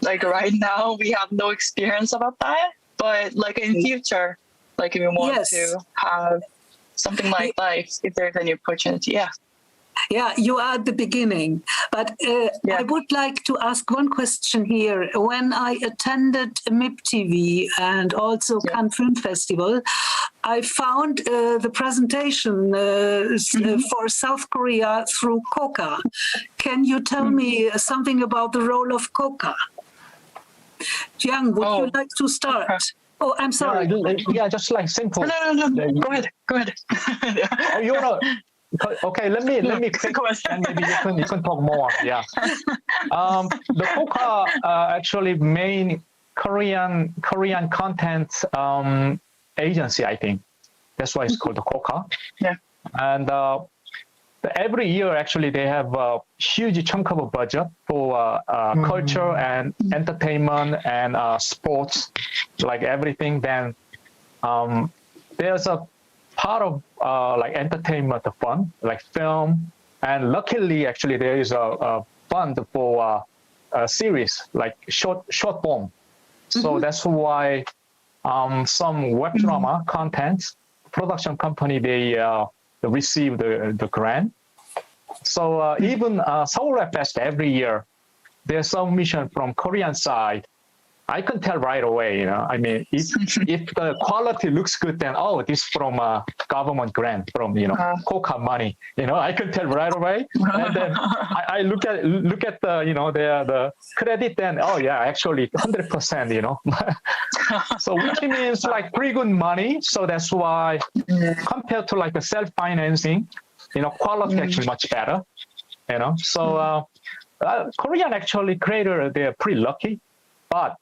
Like right now, we have no experience about that, but like in future, like if we want to have something like that, if there's any opportunity, yeah. Yeah, you are at the beginning. But I would like to ask one question here. When I attended MIP TV and also Cannes Film Festival, I found the presentation for South Korea through Coca. Can you tell me something about the role of Coca? Jiang, would you like to start? Oh, I'm sorry. Yeah, just like simple. No. Go ahead. Oh, you know. Okay, let me quick and maybe you can talk more. Yeah, the Coca actually main Korean content agency. I think that's why it's called the Coca. Yeah, and every year actually they have a huge chunk of a budget for culture and entertainment and sports, like everything. Then there's a part of like entertainment fund, like film, and luckily actually there is a fund for a series like short form. So that's why some web drama content production company they receive the grant. So even Seoul Rap Fest every year, there's some mission from Korean side. I can tell right away, you know. I mean, if the quality looks good, then this from a government grant, from Coca money. You know, I can tell right away. And then I look at the credit, then actually 100%. You know, so which means like pretty good money. So that's why compared to like a self-financing, quality actually much better. You know, so Korean actually creator they're pretty lucky, but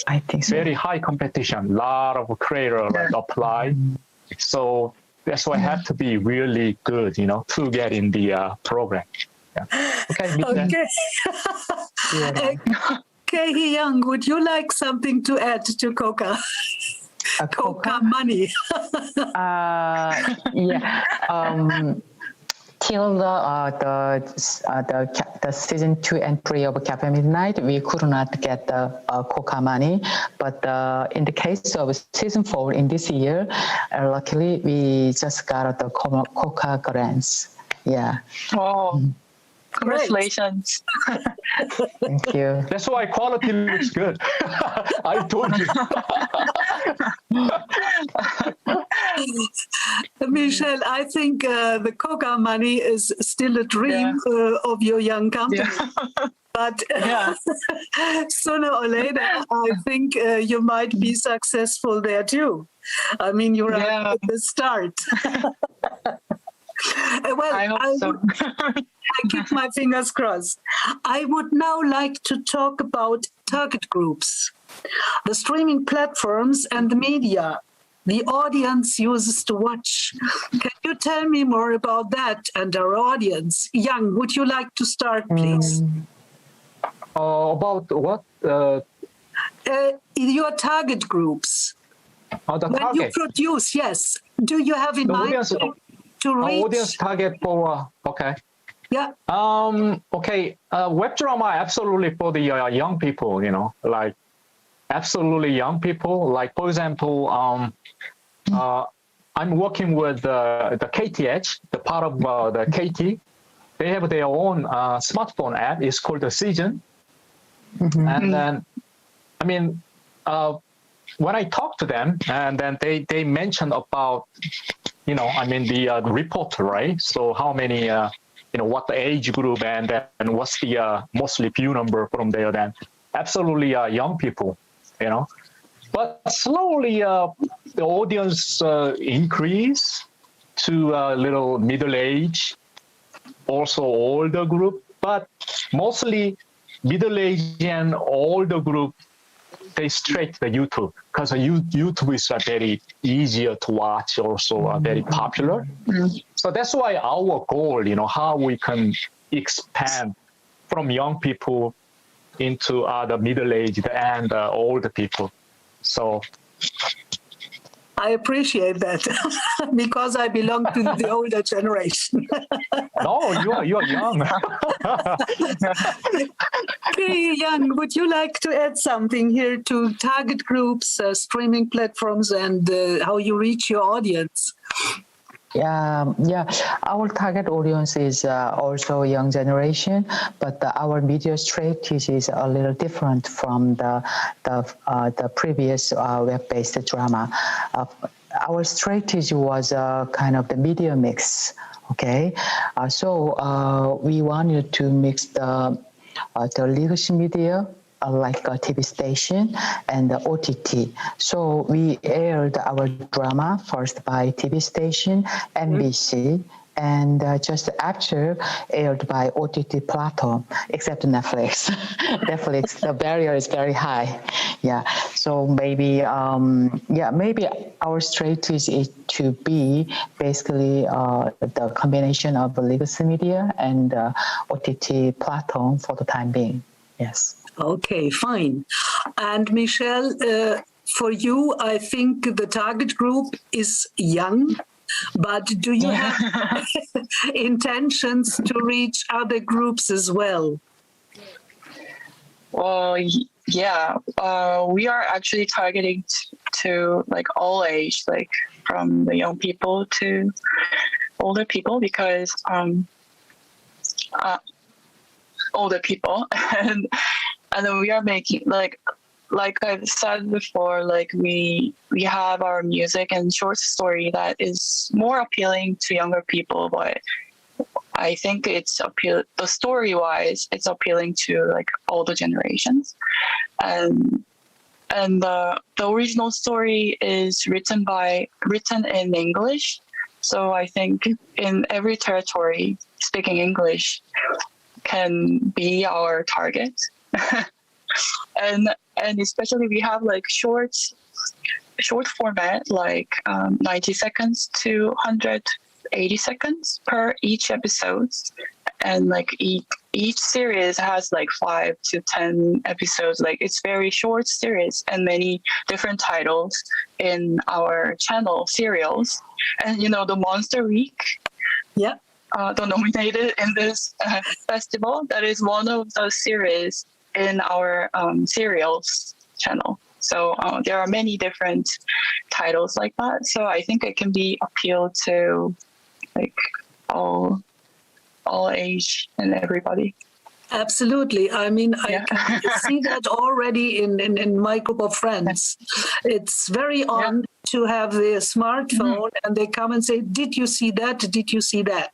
I think so. Very high competition. A lot of creators apply. So that's why I have to be really good, to get in the program. Yeah. Okay. Okay, Young, would you like something to add to Coca? Coca money. Till the season 2 and 3 of Cafe Midnight, we could not get the Coca money. But in the case of season 4 in this year, luckily we just got the Coca grants. Yeah. Oh. Congratulations. Thank you. That's why quality looks good. I told you. Michelle, I think the Coca money is still a dream of your young company. Yeah. But Yeah. sooner or later, I think you might be successful there too. I mean, you're at the start. Well, I hope so. I keep my fingers crossed. I would now like to talk about target groups, the streaming platforms and the media the audience uses to watch. Can you tell me more about that and our audience? Young, would you like to start, please? About what? Your target groups. The When target. you produce, yes. Do you have in The mind audience, to reach? audience target for okay. Yeah. Okay. Web drama absolutely for the young people. You know, like absolutely young people. Like for example, I'm working with the KTH, the part of the KT. They have their own smartphone app. It's called the Season. Mm-hmm. And then, I mean, when I talk to them, and then they mention about, you know, I mean the report, right? So how many, you know, what the age group and what's the mostly view number from there? Then absolutely young people, you know. But slowly the audience increase to a little middle age, also older group, but mostly middle age and older group, they straight to the YouTube because YouTube is very easier to watch, also very popular. Mm-hmm. So that's why our goal, you know, how we can expand from young people into the middle aged and older people. So I appreciate that because I belong to the older generation. No, you are young. Okay, Young, would you like to add something here to target groups, streaming platforms, and how you reach your audience? Yeah. Our target audience is also young generation, but our media strategy is a little different from the previous web-based drama. Our strategy was kind of the media mix. Okay, so we wanted to mix the legacy media, like a TV station and the OTT. So we aired our drama first by TV station, NBC, and just after aired by OTT platform, except Netflix. Netflix, the barrier is very high. Yeah, so maybe, maybe our strategy is to be basically the combination of the legacy media and OTT platform for the time being. Yes. Okay, fine. And Michelle, for you, I think the target group is young, but do you have intentions to reach other groups as well? Well, yeah, we are actually targeting to like all age, like from the young people to older people, because older people and then we are making like I've said before, like we have our music and short story that is more appealing to younger people, but I think the story wise it's appealing to like all the generations, and the original story is written in English, so I think in every territory speaking English can be our target. and especially we have like short format, like 90 seconds to 180 seconds per each episode, and like each series has like 5 to 10 episodes. Like it's very short series and many different titles in our channel serials. And you know, the Monster Week, nominated in this festival, that is one of the series in our serials channel. So there are many different titles like that. So I think it can be appealed to like all all age and everybody. Absolutely. I mean, Yeah. I can see that already in my group of friends. It's very on to have the smartphone and they come and say, did you see that? Did you see that?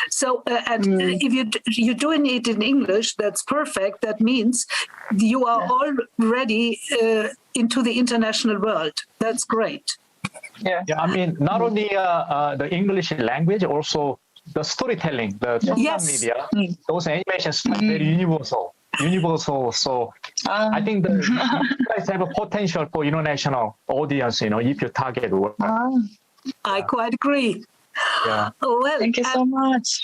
So, if you're doing it in English, that's perfect. That means you are already into the international world. That's great. Yeah. Yeah, I mean, not only the English language, also the storytelling, the social media, those animations are very universal. So I think you guys have a potential for international audience, if you target work. I quite agree. Yeah. Well, Thank you so much.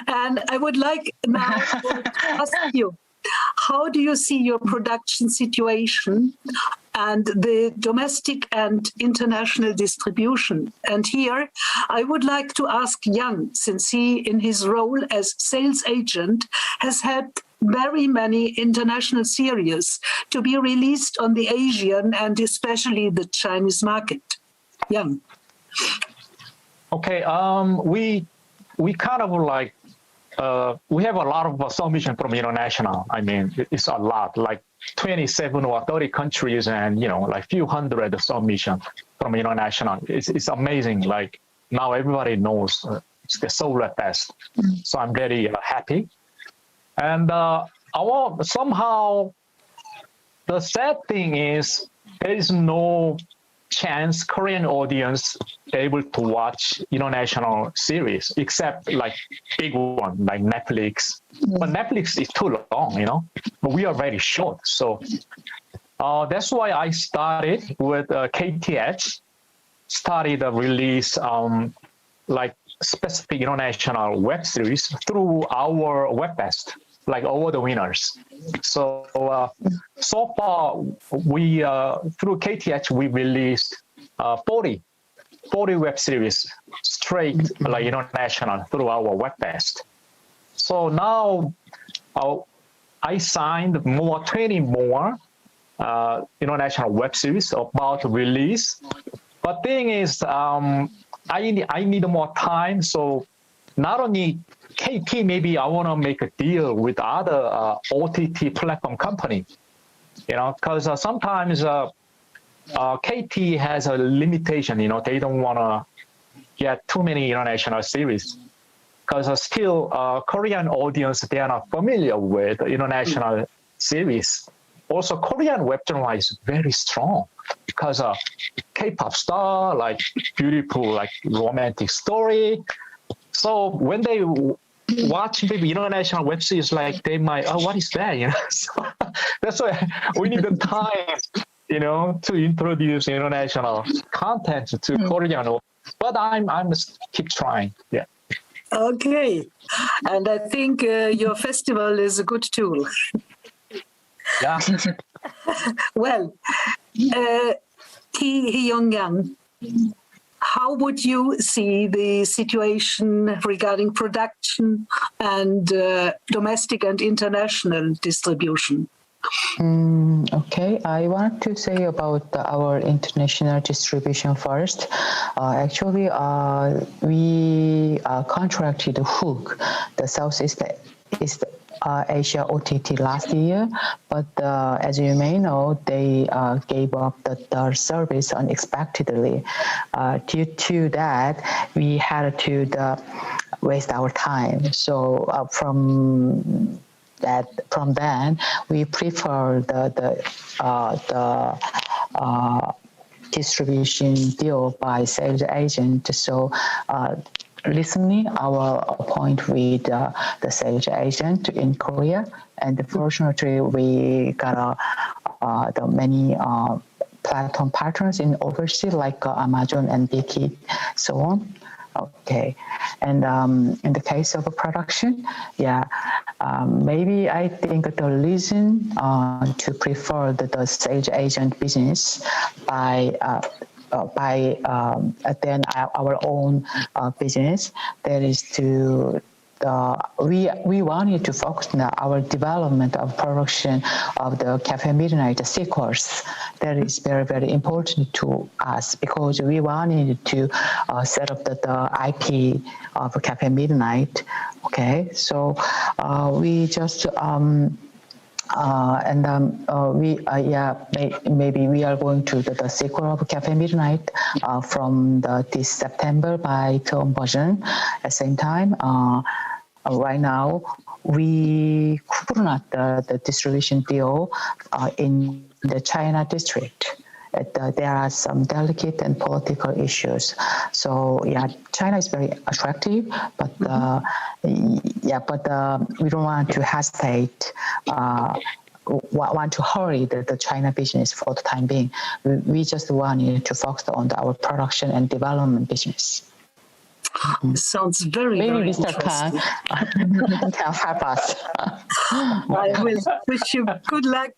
And I would like now to ask you, how do you see your production situation and the domestic and international distribution? And here I would like to ask Jan, since he, in his role as sales agent, has had very many international series to be released on the Asian and especially the Chinese market. Jan. Okay, we kind of like, we have a lot of submission from international. I mean, it's a lot, like 27 or 30 countries and, like few hundred submission from international. It's amazing. Like now everybody knows it's the Solar Fest. So I'm very happy. And somehow the sad thing is there is no chance Korean audience able to watch international series except like big one like Netflix. But Netflix is too long, but we are very short. So that's why I started with KTH, started a release like specific international web series through our web fest, like all the winners. So so far we through KTH we released 40 web series straight like international through our web fest. So now I signed 20 more international web series about to release. But thing is, I need more time. So not only KT, maybe I want to make a deal with other OTT platform company, because sometimes KT has a limitation, they don't want to get too many international series because still Korean audience, they are not familiar with international series. Also, Korean web drama is very strong because K-pop star, like beautiful, like romantic story. So when they watch maybe international web series, like they might, what is that? So that's why we need the time, to introduce international content to Korean. But I'm keep trying. Yeah. Okay, and I think your festival is a good tool. Yeah. Well, Hee Young-yang, how would you see the situation regarding production and domestic and international distribution? Okay, I want to say about our international distribution first. Actually, we contracted Hook, the Southeast Asia OTT last year, but as you may know, they gave up the service unexpectedly. Due to that, we had to waste our time. So from then, we prefer the distribution deal by sales agent. So recently, our appoint with the sales agent in Korea, and fortunately, we got the many platform partners in overseas like Amazon and Viki, so on. Okay, and in the case of a production, maybe I think the reason to prefer the sales agent business by then our own business, that is to we wanted to focus on our development of production of the Cafe Midnight sequels. That is very, very important to us because we wanted to set up the IP of Cafe Midnight. Okay, so we just maybe we are going to the sequel of Cafe Midnight from this September by film version. At the same time, right now we could not the distribution deal in the China district. There are some delicate and political issues. So yeah, China is very attractive, but we don't want to hesitate. Want to hurry the China business for the time being. We just wanted to focus on our production and development business. Sounds very, Maybe very Mr. interesting. Khan can help us. I will wish you good luck.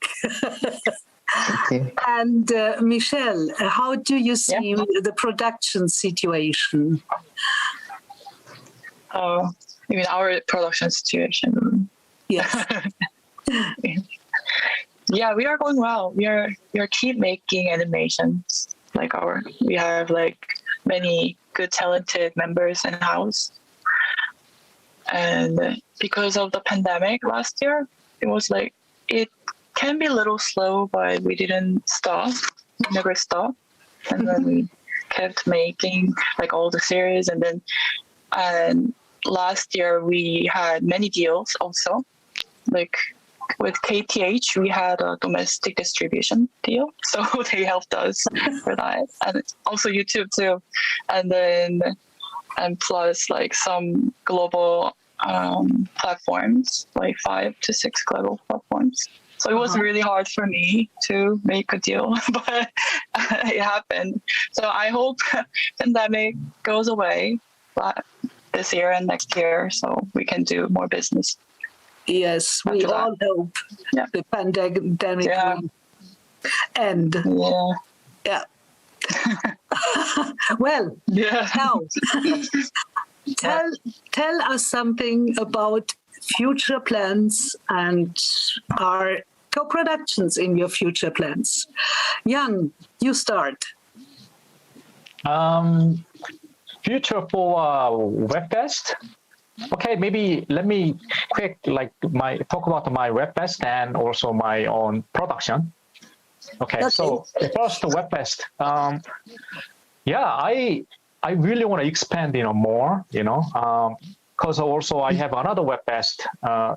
Thank you. And Michelle, how do you see the production situation? You mean our production situation? Yes. Yeah, we are going well. We are keep making animations. We have many good talented members in house. And because of the pandemic last year, it was it can be a little slow, but we didn't stop. We never stopped. And then we kept making all the series. And last year we had many deals also. With KTH, we had a domestic distribution deal. So they helped us for that. And also YouTube too. And plus some global platforms, 5 to 6 global platforms. So it was really hard for me to make a deal, but it happened. So I hope pandemic goes away this year and next year, so we can do more business. Yes, we all hope the pandemic will end. Yeah. Well, now tell us something about future plans and our co-productions in your future plans. Young, you start. Future for WebFest. Okay, maybe let me quick talk about my WebFest and also my own production. Okay. So first the WebFest. I really want to expand more. Because also I have another WebFest,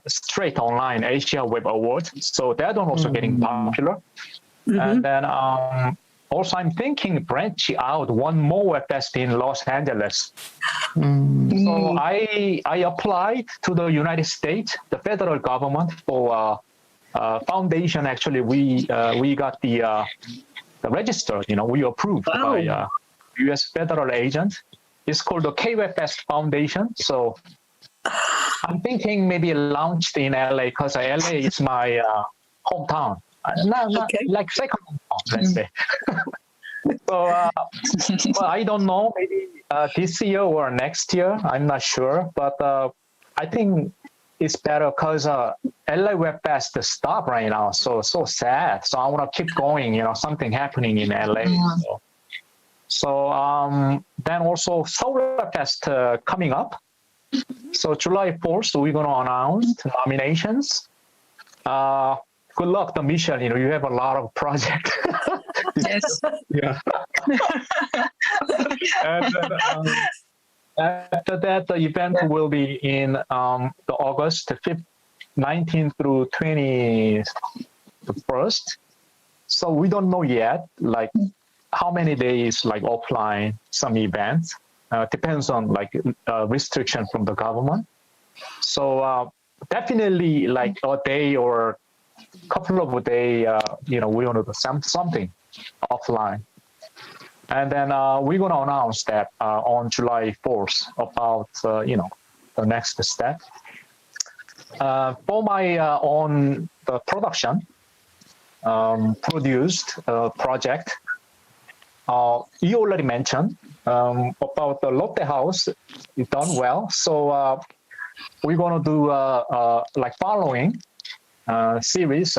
straight online Asia Web Awards. So that one also getting popular. And then also I'm thinking branch out one more WebFest in Los Angeles. So I applied to the United States, the federal government for foundation. Actually, we got the registered. We approved by U.S. federal agent. It's called the K-WebFest Foundation. So I'm thinking maybe launched in LA because LA is my hometown. Not second hometown, let's say. So I don't know, maybe this year or next year, I'm not sure. But I think it's better because LA WebFest stopped right now. So sad. So I want to keep going, something happening in LA. So then also Seoul Fest coming up. So July 4th, we're going to announce nominations. Good luck, Michelle. You have a lot of projects. Yes. Yeah. And then, after that, the event will be in the August 19th through 21st. So we don't know yet, how many days offline some events. Depends on restriction from the government. So definitely a day or couple of days, we want to do something offline. And then we're going to announce that on July 4th about, the next step. For my own production, produced project, you already mentioned about the Lotte House, it's done well. So we're gonna do like following series,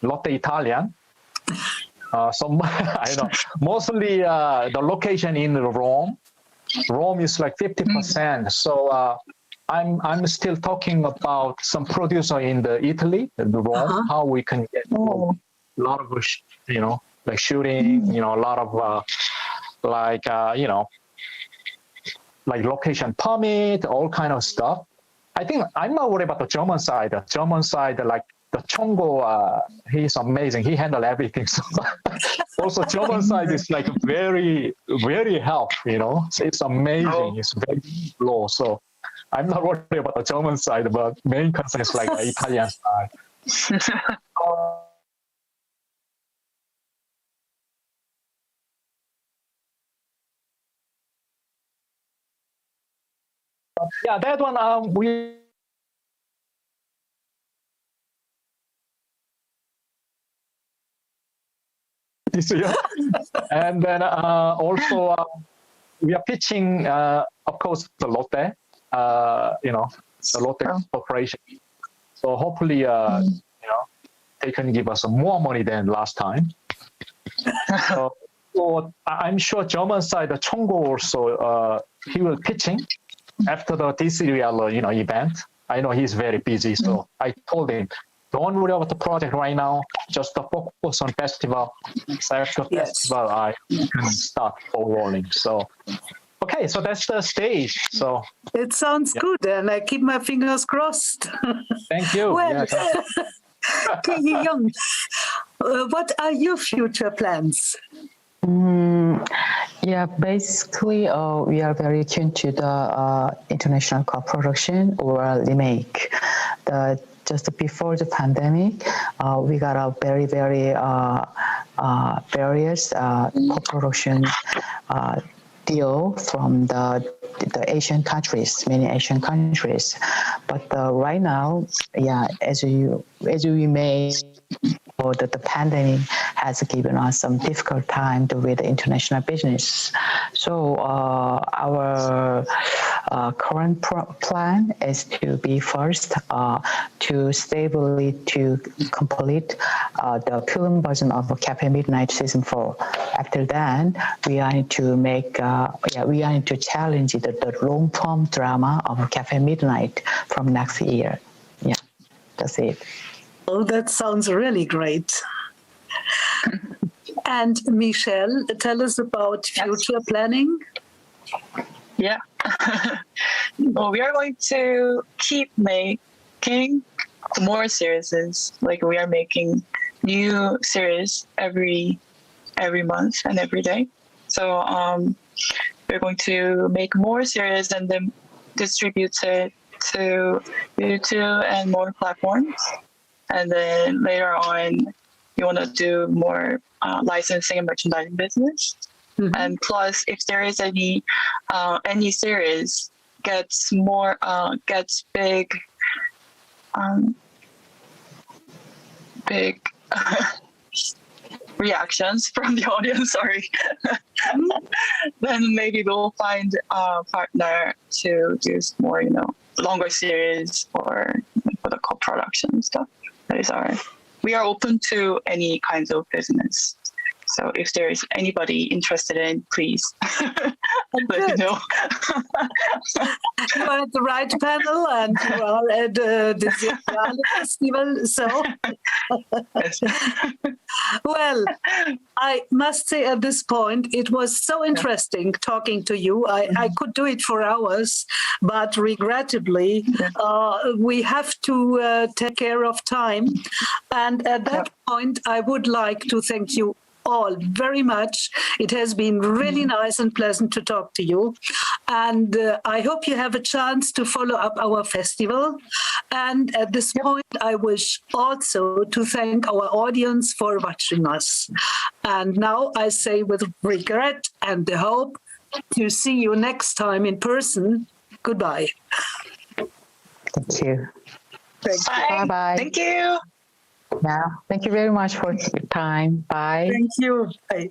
Lotte Italian. So I know mostly the location in Rome. Rome is like 50%. So I'm still talking about some producer in the Italy, the Rome, how we can get a lot of like shooting, a lot of like like location permit, all kind of stuff. I think I'm not worried about the German side. The German side, like the Chongo, he's amazing. He handled everything. So also German side is like very, very help, So it's amazing. It's very low. So I'm not worried about the German side, but main concern is like the Italian side. Yeah, that one we. This year, and then also we are pitching, of course, the Lotte, the Lotte Corporation. So hopefully, they can give us more money than last time. So I'm sure German side, the Chongo also, he will pitching after the Seriale, event. I know he's very busy, so I told him, don't worry about the project right now. Just focus on festival. So after festival, I can start ball rolling. So, okay, so that's the stage. So it sounds good, and I keep my fingers crossed. Thank you. Well, Ki Young, what are your future plans? Yeah, basically, we are very keen to the international co-production or remake. Just before the pandemic, we got a very, very various co-production deal from the Asian countries, many Asian countries. But right now, as we may. Or that the pandemic has given us some difficult time with the international business. So our current plan is to be first to stably to complete the film version of Cafe Midnight Season 4. After that, we are to make we are to challenge the long-term drama of Cafe Midnight from next year. Yeah, that's it. Oh, that sounds really great. And Michelle, tell us about future planning. Yeah. Well, we are going to keep making more series. Like we are making new series every month and every day. So we're going to make more series and then distribute it to YouTube and more platforms. And then later on, you want to do more licensing and merchandising business. Mm-hmm. And plus, if there is any series gets big reactions from the audience, sorry, then maybe we'll find a partner to do more, longer series or for the co-production stuff. We are open to any kinds of business. So if there is anybody interested in, please let me know. You are at the right panel and you are at the Seriale Festival. So, well, I must say at this point, it was so interesting talking to you. I could do it for hours, but regrettably, we have to take care of time. And at that point, I would like to thank you all very much. It has been really nice and pleasant to talk to you. And I hope you have a chance to follow up our festival. And at this point, I wish also to thank our audience for watching us. And now I say with regret and the hope to see you next time in person, goodbye. Thank you. Bye-bye. Thank you. Yeah, thank you very much for your time. Bye. Thank you. Bye.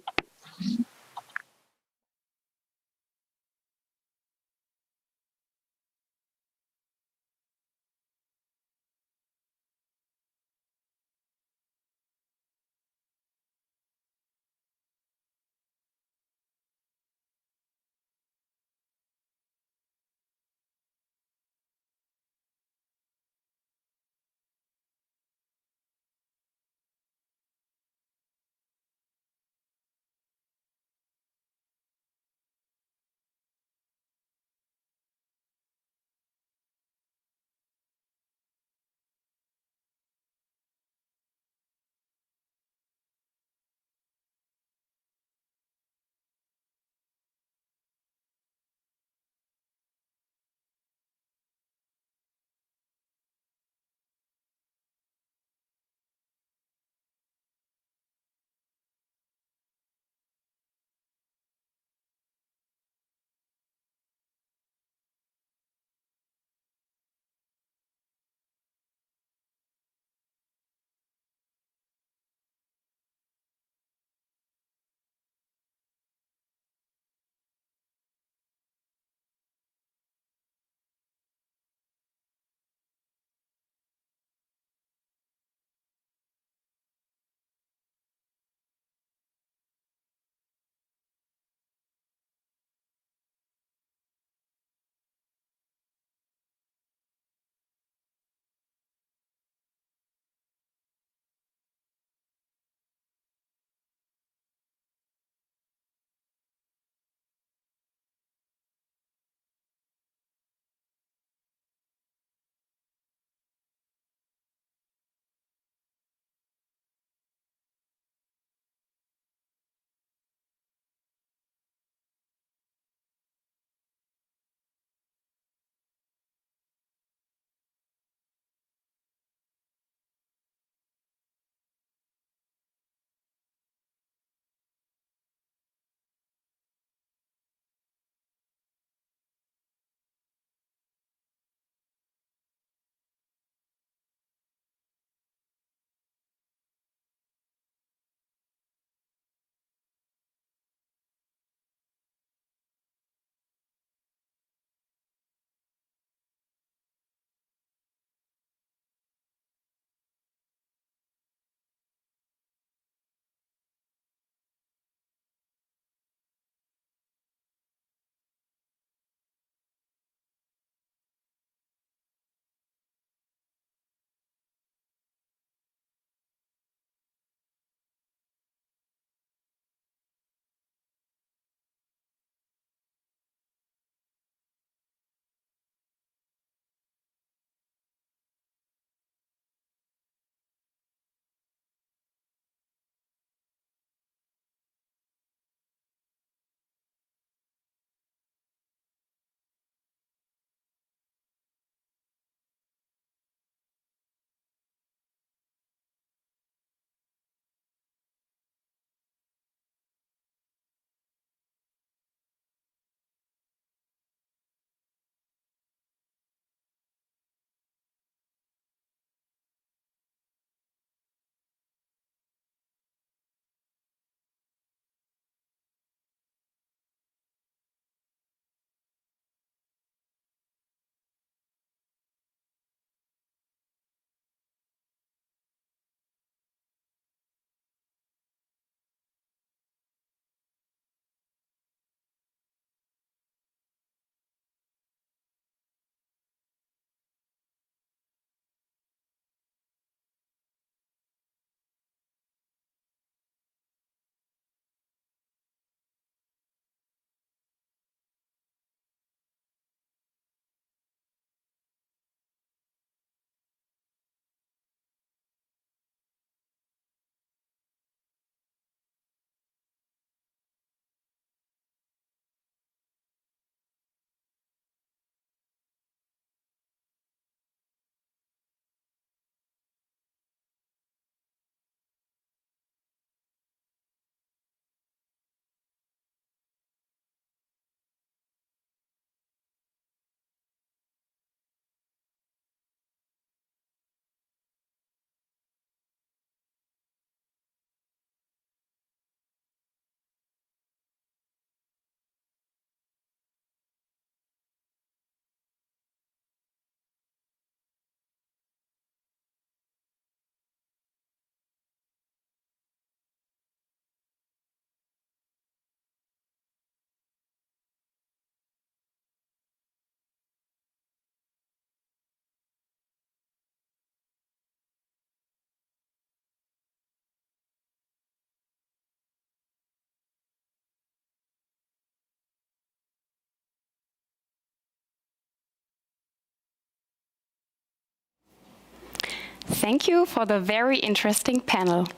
Thank you for the very interesting panel.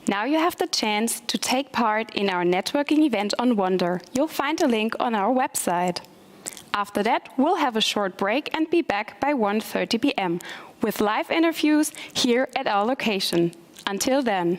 Now you have the chance to take part in our networking event on Wonder. You'll find a link on our website. After that, we'll have a short break and be back by 1:30 p.m. with live interviews here at our location. Until then.